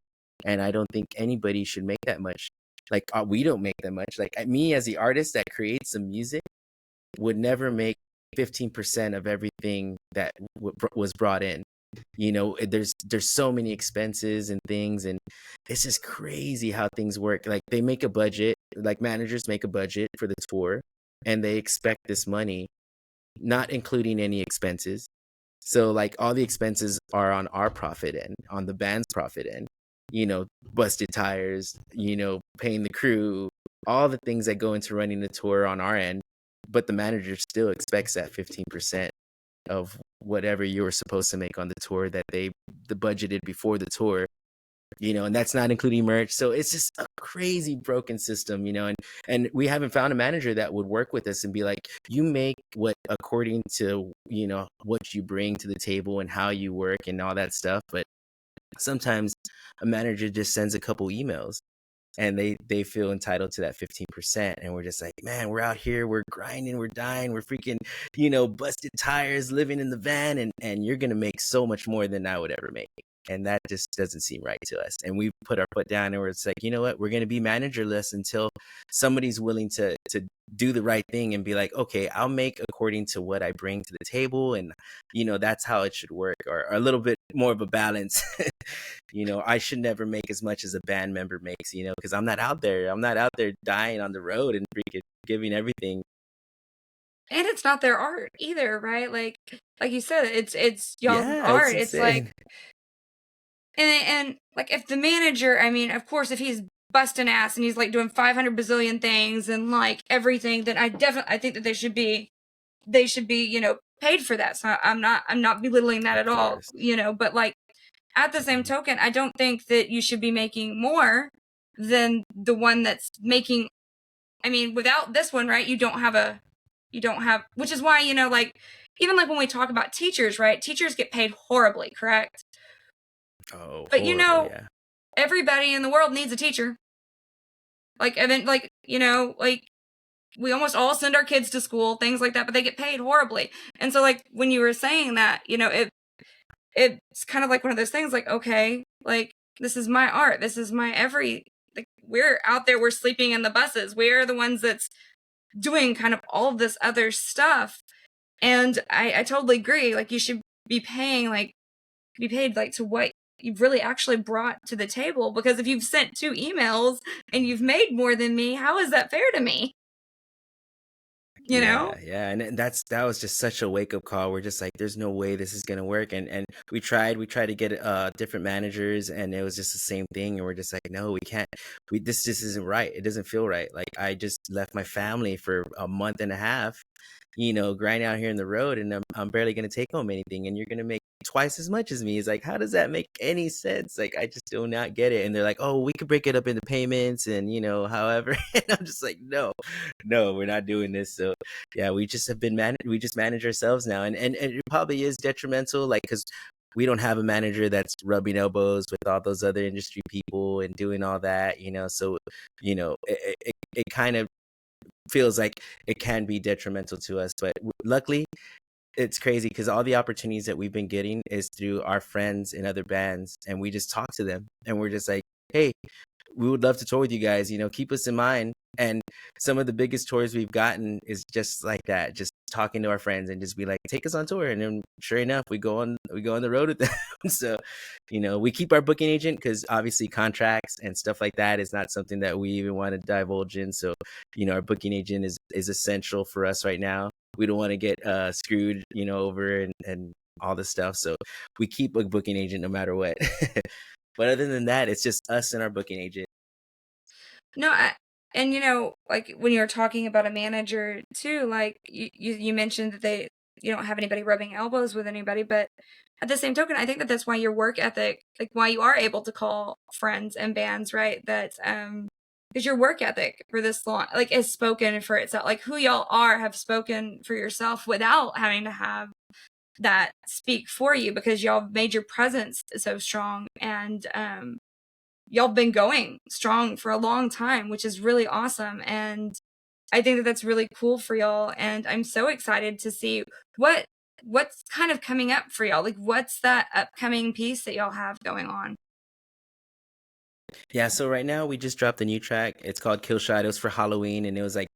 B: and I don't think anybody should make that much. Like we don't make that much. Like me as the artist that creates the music would never make 15% of everything that was brought in. You know, there's so many expenses and things, and it's just crazy how things work. Like they make a budget, like managers make a budget for the tour, and they expect this money, not including any expenses. So like all the expenses are on our profit end, on the band's profit end. You know, busted tires, you know, paying the crew, all the things that go into running the tour on our end. But the manager still expects that 15% of whatever you were supposed to make on the tour that the budgeted before the tour, you know, and that's not including merch. So it's just a crazy broken system, you know, and we haven't found a manager that would work with us and be like, you make what according to, you know, what you bring to the table and how you work and all that stuff. But sometimes a manager just sends a couple emails, and they feel entitled to that 15%, and we're just like, man, we're out here, we're grinding, we're dying, we're freaking, you know, busted tires, living in the van, and you're gonna make so much more than I would ever make. And that just doesn't seem right to us. And we put our foot down, and we're just like, you know what, we're gonna be managerless until somebody's willing to do the right thing and be like, okay, I'll make according to what I bring to the table, and you know, that's how it should work, or a little bit more of a balance. You know, I should never make as much as a band member makes, you know, because I'm not out there. I'm not out there dying on the road and freaking giving everything.
A: And it's not their art either, right? Like you said, it's y'all's
B: Yeah, it's
A: art. It's like,
B: insane.
A: and like if the manager, I mean, of course, if he's busting ass and he's like doing 500 bazillion things and like everything, then I think that they should be, you know, paid for that. So I'm not belittling that
B: Of
A: at all,
B: course.
A: you know, but like at the same
B: Mhm.
A: token, I don't think that you should be making more than the one that's making. I mean, without this one, right, you don't have, which is why, you know, like, even like when we talk about teachers, right, teachers get paid horribly, correct?
B: Oh,
A: But, you
B: horrible,
A: know,
B: yeah.
A: everybody in the world needs a teacher. Like, and then, like, you know, like, we almost all send our kids to school, things like that, but they get paid horribly. And so, like, when you were saying that, you know, it's kind of like one of those things, like, okay, Like, this is my art. This is my like, we're out there, we're sleeping in the buses. We're the ones that's doing kind of all of this other stuff. And I totally agree. Like, you should be paying, like, be paid, like, to what you've really actually brought to the table. Because if you've sent 2 emails and you've made more than me, how is that fair to me? You know?
B: Yeah, yeah, and that was just such a wake up call. We're just like, there's no way this is gonna work, and we tried to get different managers, and it was just the same thing, and we're just like, no, we can't. This just isn't right. It doesn't feel right. Like I just left my family for a month and a half, grinding out here in the road, and I'm barely gonna take home anything, and you're gonna make twice as much as me. It's like, how does that make any sense? Like, I just do not get it. And they're like, oh, we could break it up into payments, and however. And I'm just like, no, no, we're not doing this. So yeah, we just have been managed. We just manage ourselves now, and it probably is detrimental, like because we don't have a manager that's rubbing elbows with all those other industry people and doing all that. So it kind of feels like it can be detrimental to us, but luckily it's crazy because all the opportunities that we've been getting is through our friends in other bands, and we just talk to them, and we're just like, hey, we would love to tour with you guys, keep us in mind. And some of the biggest tours we've gotten is just like that, just talking to our friends and just be like, take us on tour. And then sure enough, we go on the road with them. So, we keep our booking agent because obviously contracts and stuff like that is not something that we even want to divulge in. So, our booking agent is essential for us right now. We don't want to get screwed, over and all this stuff. So we keep a booking agent no matter what. But other than that, it's just us and our booking agent.
A: No, and like when you're talking about a manager too, like you mentioned that you don't have anybody rubbing elbows with anybody, but at the same token, I think that that's why your work ethic, like why you are able to call friends and bands, right? That because your work ethic for this long, like, is spoken for itself. Like, who y'all are have spoken for yourself without having to have that speak for you, because y'all made your presence so strong, and y'all been going strong for a long time, which is really awesome. And I think that that's really cool for y'all. And I'm so excited to see what's kind of coming up for y'all. Like, what's that upcoming piece that y'all have going on?
B: Yeah, so right now we just dropped a new track. It's called Kill Shot. It was for Halloween, and it was like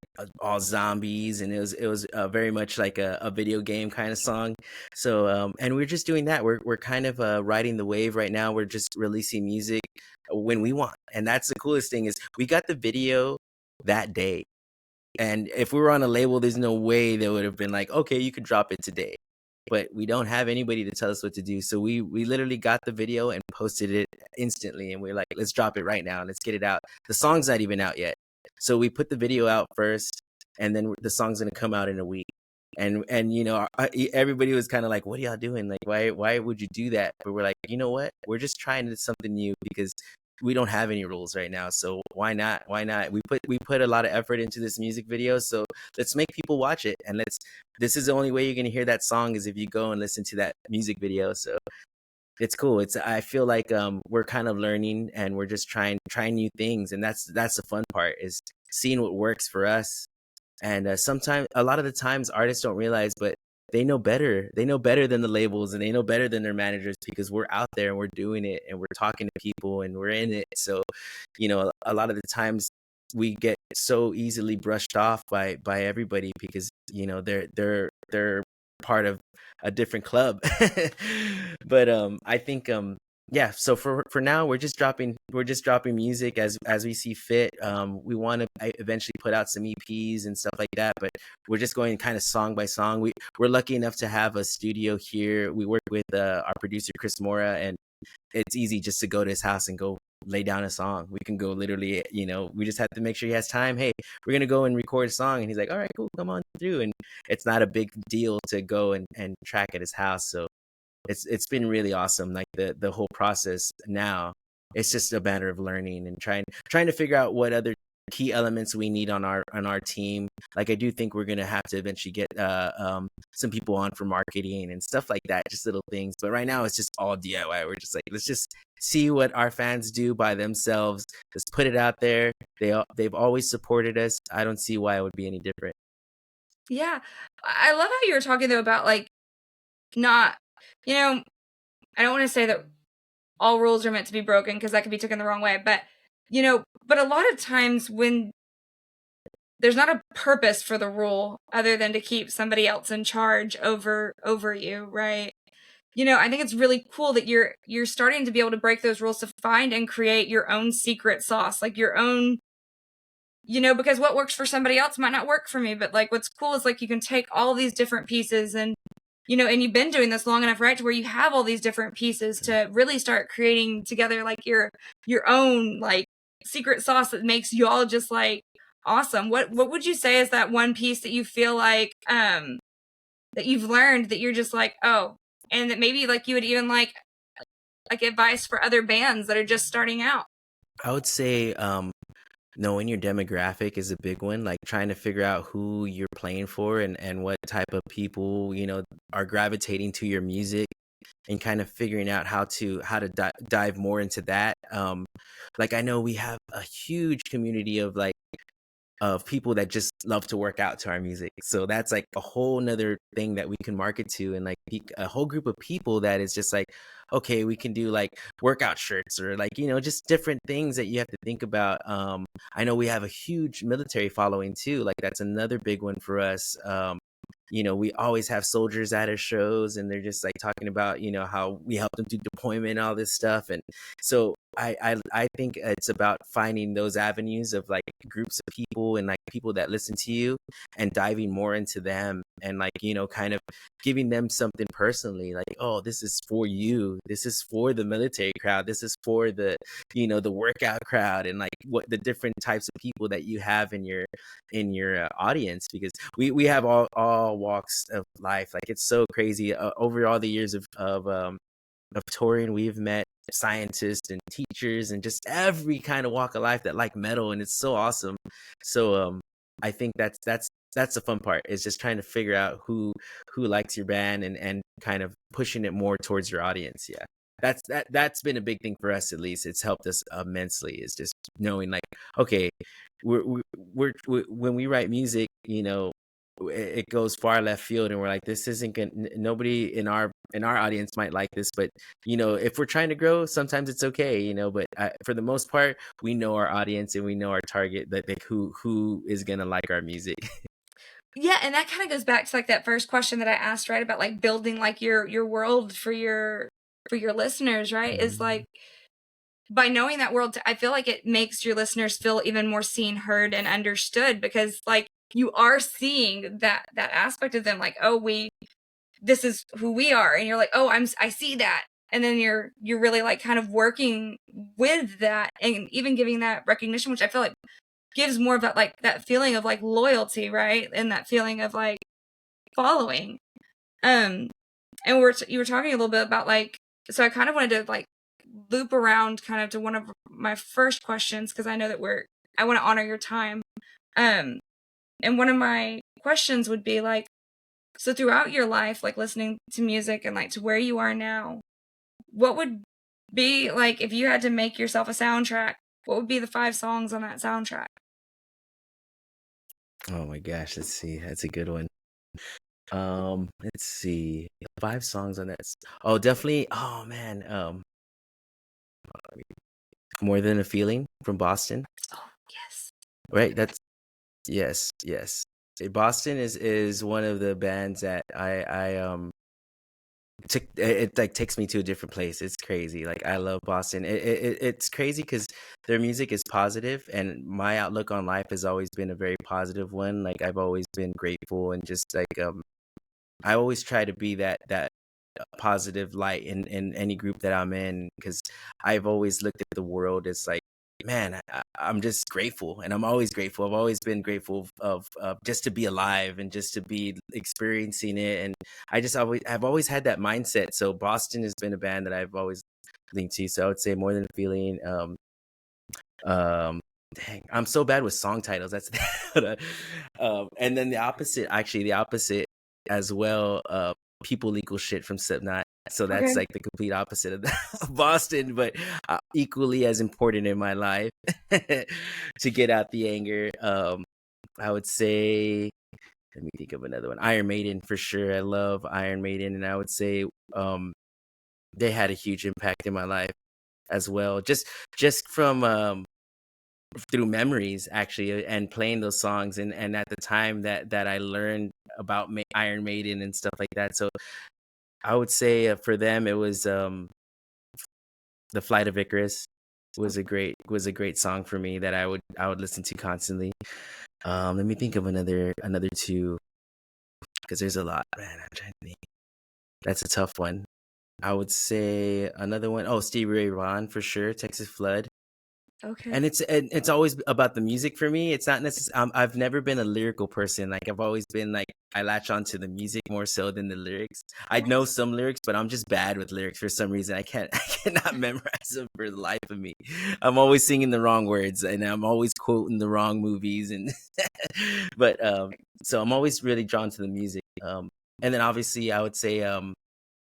B: all zombies, and it was very much like a video game kind of song. So and we're just doing that. We're kind of riding the wave right now. We're just releasing music when we want, and that's the coolest thing is we got the video that day. And if we were on a label, there's no way they would have been like, okay, you could drop it today. But we don't have anybody to tell us what to do. So we literally got the video and posted it instantly. And we're like, let's drop it right now. Let's get it out. The song's not even out yet. So we put the video out first, and then the song's gonna come out in a week. And everybody was kind of like, what are y'all doing? Like, why would you do that? But we're like, you know what? We're just trying something new because we don't have any rules right now. So why not? Why not? We put a lot of effort into this music video. So let's make people watch it. And this is the only way you're gonna hear that song is if you go and listen to that music video. So it's cool. I feel like we're kind of learning, and we're just trying new things, and that's the fun part is seeing what works for us. And sometimes, a lot of the times, artists don't realize, but they know better. They know better than the labels, and they know better than their managers because we're out there and we're doing it and we're talking to people and we're in it. So, a lot of the times we get so easily brushed off by everybody because they're part of a different club. But I think yeah, so for now we're just dropping music as we see fit. We want to eventually put out some EPs and stuff like that, but we're just going kind of song by song. We're lucky enough to have a studio here. We work with our producer Chris Mora, and it's easy just to go to his house and go lay down a song. We can go literally, we just have to make sure he has time. Hey, we're gonna go and record a song, and he's like, all right, cool, come on through. And it's not a big deal to go and track at his house. So it's been really awesome. Like the whole process now, it's just a matter of learning and trying to figure out what other key elements we need on our team. Like I do think we're gonna have to eventually get some people on for marketing and stuff like that, just little things. But right now it's just all DIY. We're just like, let's just see what our fans do by themselves. Just put it out there. They've always supported us. I don't see why it would be any different.
A: Yeah. I love how you were talking though about, like, not, you know, I don't want to say that all rules are meant to be broken, because that could be taken the wrong way. But but a lot of times when there's not a purpose for the rule other than to keep somebody else in charge over you, right? I think it's really cool that you're starting to be able to break those rules to find and create your own secret sauce, like your own, because what works for somebody else might not work for me. But like, what's cool is like you can take all these different pieces, and and you've been doing this long enough, right, to where you have all these different pieces to really start creating together like your own like secret sauce that makes you all just like awesome. What would you say is that one piece that you feel like that you've learned that you're just like, oh, and that maybe like you would even like advice for other bands that are just starting out?
B: I would say knowing your demographic is a big one, like trying to figure out who you're playing for and what type of people, are gravitating to your music, and kind of figuring out how to dive more into that. Like I know we have a huge community of people that just love to work out to our music. So that's like a whole nother thing that we can market to, and like a whole group of people that is just like, okay, we can do like workout shirts or like, just different things that you have to think about. I know we have a huge military following too. Like that's another big one for us. We always have soldiers at our shows, and they're just like talking about, how we help them through deployment and all this stuff. And so I think it's about finding those avenues of like groups of people and like people that listen to you, and diving more into them, and like, kind of giving them something personally, like, oh, this is for you. This is for the military crowd. This is for the workout crowd, and like what the different types of people that you have in your audience, because we have all walks of life. Like it's so crazy. Over all the years of touring, we've met scientists and teachers and just every kind of walk of life that like metal, and it's so awesome. So I think that's the fun part, is just trying to figure out who likes your band, and kind of pushing it more towards your audience. Yeah, that's been a big thing for us. At least it's helped us immensely, is just knowing like, okay, we're when we write music, it goes far left field, and we're like, this isn't gonna, nobody in our audience might like this, but if we're trying to grow, sometimes it's okay, but for the most part, we know our audience and we know our target, that like who is gonna like our music.
A: Yeah, and that kind of goes back to like that first question that I asked, right, about like building like your world for your listeners, right? Is like by knowing that world, I feel like it makes your listeners feel even more seen, heard, and understood, because like you are seeing that aspect of them, like, oh, this is who we are, and you're like, oh, I see that, and then you're really like kind of working with that, and even giving that recognition, which I feel like gives more of that, like that feeling of like loyalty, right, and that feeling of like following. um and you were talking a little bit about like, so I kind of wanted to like loop around kind of to one of my first questions, because I know that I want to honor your time. um and one of my questions would be like, so throughout your life, like listening to music and like to where you are now, what would be like, if you had to make yourself a soundtrack, what would be the 5 songs on that soundtrack?
B: Oh my gosh, let's see. That's a good one. Let's see. 5 songs on that. Oh, definitely. Oh man. More Than a Feeling from Boston.
A: Oh, yes.
B: Right? That's Yes, yes. Boston is one of the bands that I took it like takes me to a different place. It's crazy. Like I love Boston. It's crazy because their music is positive, and my outlook on life has always been a very positive one. Like I've always been grateful, and just like I always try to be that positive light in any group that I'm in, because I've always looked at the world as like, man, I'm just grateful, and I'm always grateful. I've always been grateful of just to be alive and just to be experiencing it, and I've always had that mindset. So Boston has been a band that I've always linked to. So I would say More Than a Feeling. Um, Dang, I'm so bad with song titles. That's and then the opposite as well. People Equal Shit from Slipknot. So that's
A: Okay.
B: like the complete opposite of, of Boston, but equally as important in my life to get out the anger. I would say, let me think of another one. Iron Maiden for sure. I love Iron Maiden, and I would say they had a huge impact in my life. as well. Just from through memories actually, and playing those songs, and at the time that I learned about Iron Maiden and stuff like that. So I would say for them it was the Flight of Icarus was a great song for me that I would listen to constantly. Let me think of another two, because there's a lot, man. I'm trying to think. That's a tough one. I would say another one. Oh, Stevie Ray Vaughan for sure. Texas Flood.
A: Okay.
B: And it's always about the music for me. It's not necessarily. I've never been a lyrical person. Like I've always been like I latch onto the music more so than the lyrics. I know
A: Nice.
B: some lyrics, but I'm just bad with lyrics for some reason. I can't. I cannot memorize them for the life of me. I'm always singing the wrong words, and I'm always quoting the wrong movies. And but so I'm always really drawn to the music. And then obviously I would say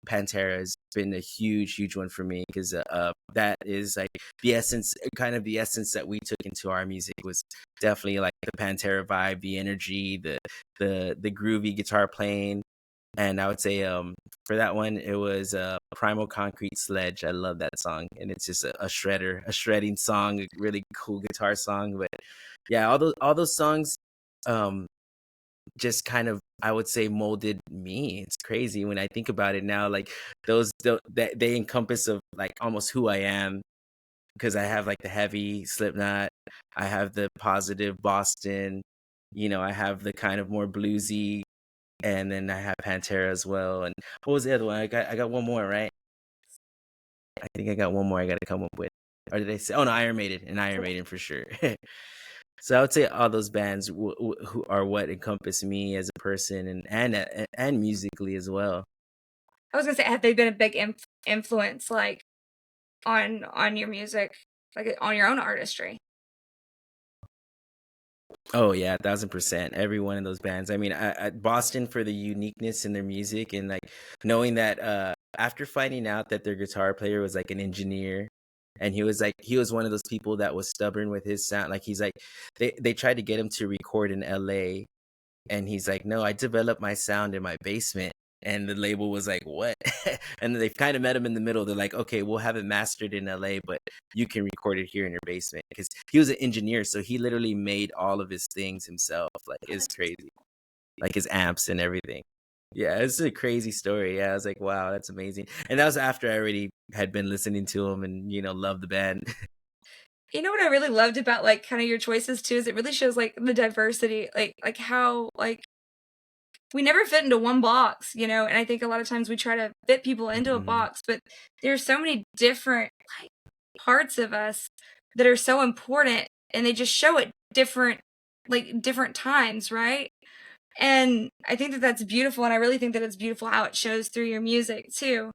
B: Pantera has been a huge one for me, because that is like the essence, kind of the essence that we took into our music was definitely like the Pantera vibe, the energy, the groovy guitar playing. And I would say for that one it was Primal Concrete Sledge. I love that song, and it's just a shredding song, a really cool guitar song. But yeah, all those songs um just kind of, I would say, molded me. It's crazy when I think about it now. Like that they encompass of like almost who I am, because I have like the heavy Slipknot, I have the positive Boston, I have the kind of more bluesy, and then I have Pantera as well. And what was the other one? I got one more, right? I think I got one more I got to come up with. Or did I say? Oh no, Iron Maiden, and Iron Maiden for sure. So I would say all those bands who are what encompass me as a person, and musically as well.
A: I was gonna say, have they been a big influence, like on your music, like on your own artistry?
B: Oh yeah, 1,000%. Every one of those bands. I mean, Boston for the uniqueness in their music, and like knowing that after finding out that their guitar player was like an engineer, and he was one of those people that was stubborn with his sound. Like he's like they tried to get him to record in L.A., and he's like, no, I developed my sound in my basement. And the label was like, what? And then they kind of met him in the middle. They're like, okay, we'll have it mastered in LA, but you can record it here in your basement. Because he was an engineer, so he literally made all of his things himself. Like,
A: Oh,
B: it's
A: that's
B: crazy. Like his amps and everything. Yeah, it's a crazy story. Yeah, I was like, wow, that's amazing. And that was after I already had been listening to him and, loved the band.
A: You know what I really loved about, like, kinda your choices too, is it really shows, like, the diversity, like, how, like, we never fit into one box, and I think a lot of times we try to fit people into a
B: Mhm.
A: box, but there's so many different, like, parts of us that are so important, and they just show at different times, right? And I think that that's beautiful, and I really think that it's beautiful how it shows through your music too.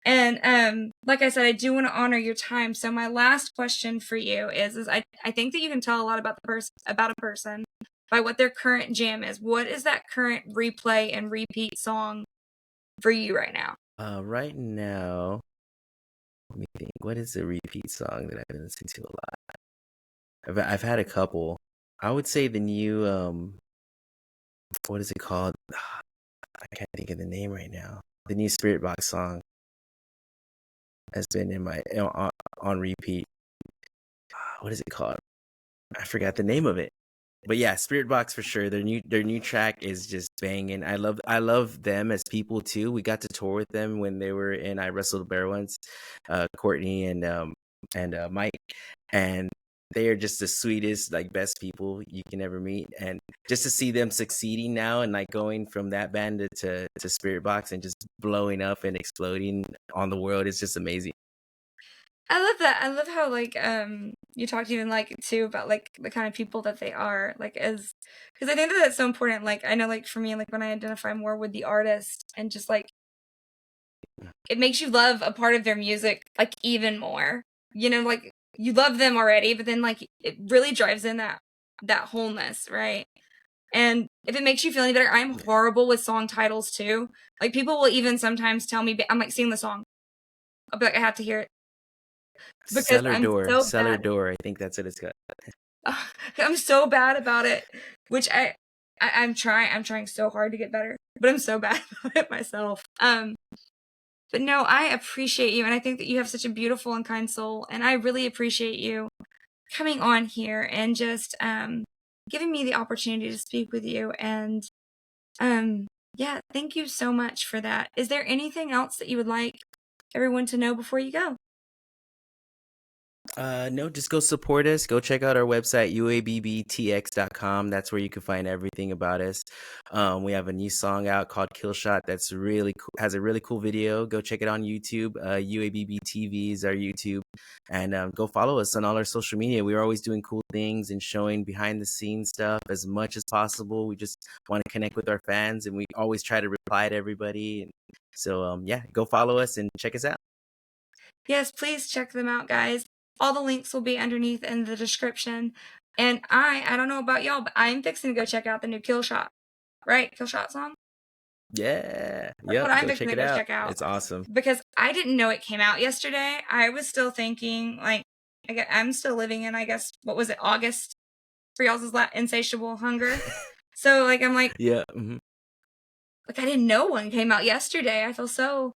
A: And like I said, I do want to honor your time. So my last question for you is I think that you can tell a lot about a person by what their current jam is. What is that current replay and repeat song for you right now?
B: Right now, let me think. What is the repeat song that I've been listening to a lot? I've had a couple. I would say the new what is it called? I can't think of the name right now. The new Spirit Box song has been in my on repeat. What is it called? I forgot the name of it. But yeah, Spirit Box for sure. Their new track is just banging. I love them as people too. We got to tour with them when they were in I Wrestled a Bear once, Courtney and Mike, and they are just the sweetest, like best people you can ever meet. And just to see them succeeding now and like going from that band to Spirit Box and just blowing up and exploding on the world is just amazing.
A: I love that. I love how like you talked even like too about like the kind of people that they are like as because I think that that's so important. Like I know like for me like when I identify more with the artist and just like it makes you love a part of their music like even more. Like you love them already, but then like it really drives in that wholeness, right? And if it makes you feel any better, I'm
B: Yeah.
A: horrible with song titles too. Like people will even sometimes tell me I'm like sing the song. I'll be like I have to hear it because
B: Cellar
A: I'm
B: Door,
A: so
B: Cellar
A: bad.
B: Door. I think that's what it's got.
A: I'm so bad about it, which I'm trying so hard to get better, but I'm so bad about it myself. But no, I appreciate you, and I think that you have such a beautiful and kind soul, and I really appreciate you coming on here and just giving me the opportunity to speak with you. And yeah, thank you so much for that. Is there anything else that you would like everyone to know before you go?
B: No, just go support us. Go check out our website, uabbtx.com. That's where you can find everything about us. We have a new song out called Kill Shot that's really cool, has a really cool video. Go check it on YouTube. UABB is our YouTube. And go follow us on all our social media. We're always doing cool things and showing behind the scenes stuff as much as possible. We just want to connect with our fans, and we always try to reply to everybody. And so, yeah, go follow us and check us out.
A: Yes, please check them out, guys. All the links will be underneath in the description. And I don't know about y'all, but I'm fixing to go check out the new Kill Shot, right? Kill Shot song?
B: Yeah.
A: That's what
B: Yep.
A: I'm
B: Go
A: fixing
B: check
A: to
B: it
A: go
B: out.
A: check out
B: It's awesome.
A: because I didn't know it came out yesterday. I was still thinking, like, I'm still living in, I guess, what was it, August for y'all's insatiable hunger. So, like, I'm
B: Yeah. Mm-hmm.
A: like, I didn't know one came out yesterday. I feel so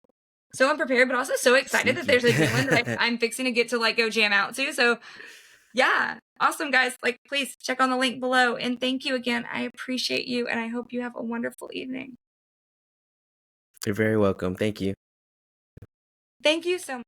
A: unprepared, but also so excited that
B: Sneaky.
A: there's a new one that I'm fixing to get to like go jam out to. So yeah, awesome guys. Like, please check on the link below. And thank you again. I appreciate you, and I hope you have a wonderful evening.
B: You're very welcome. Thank you.
A: Thank you so much.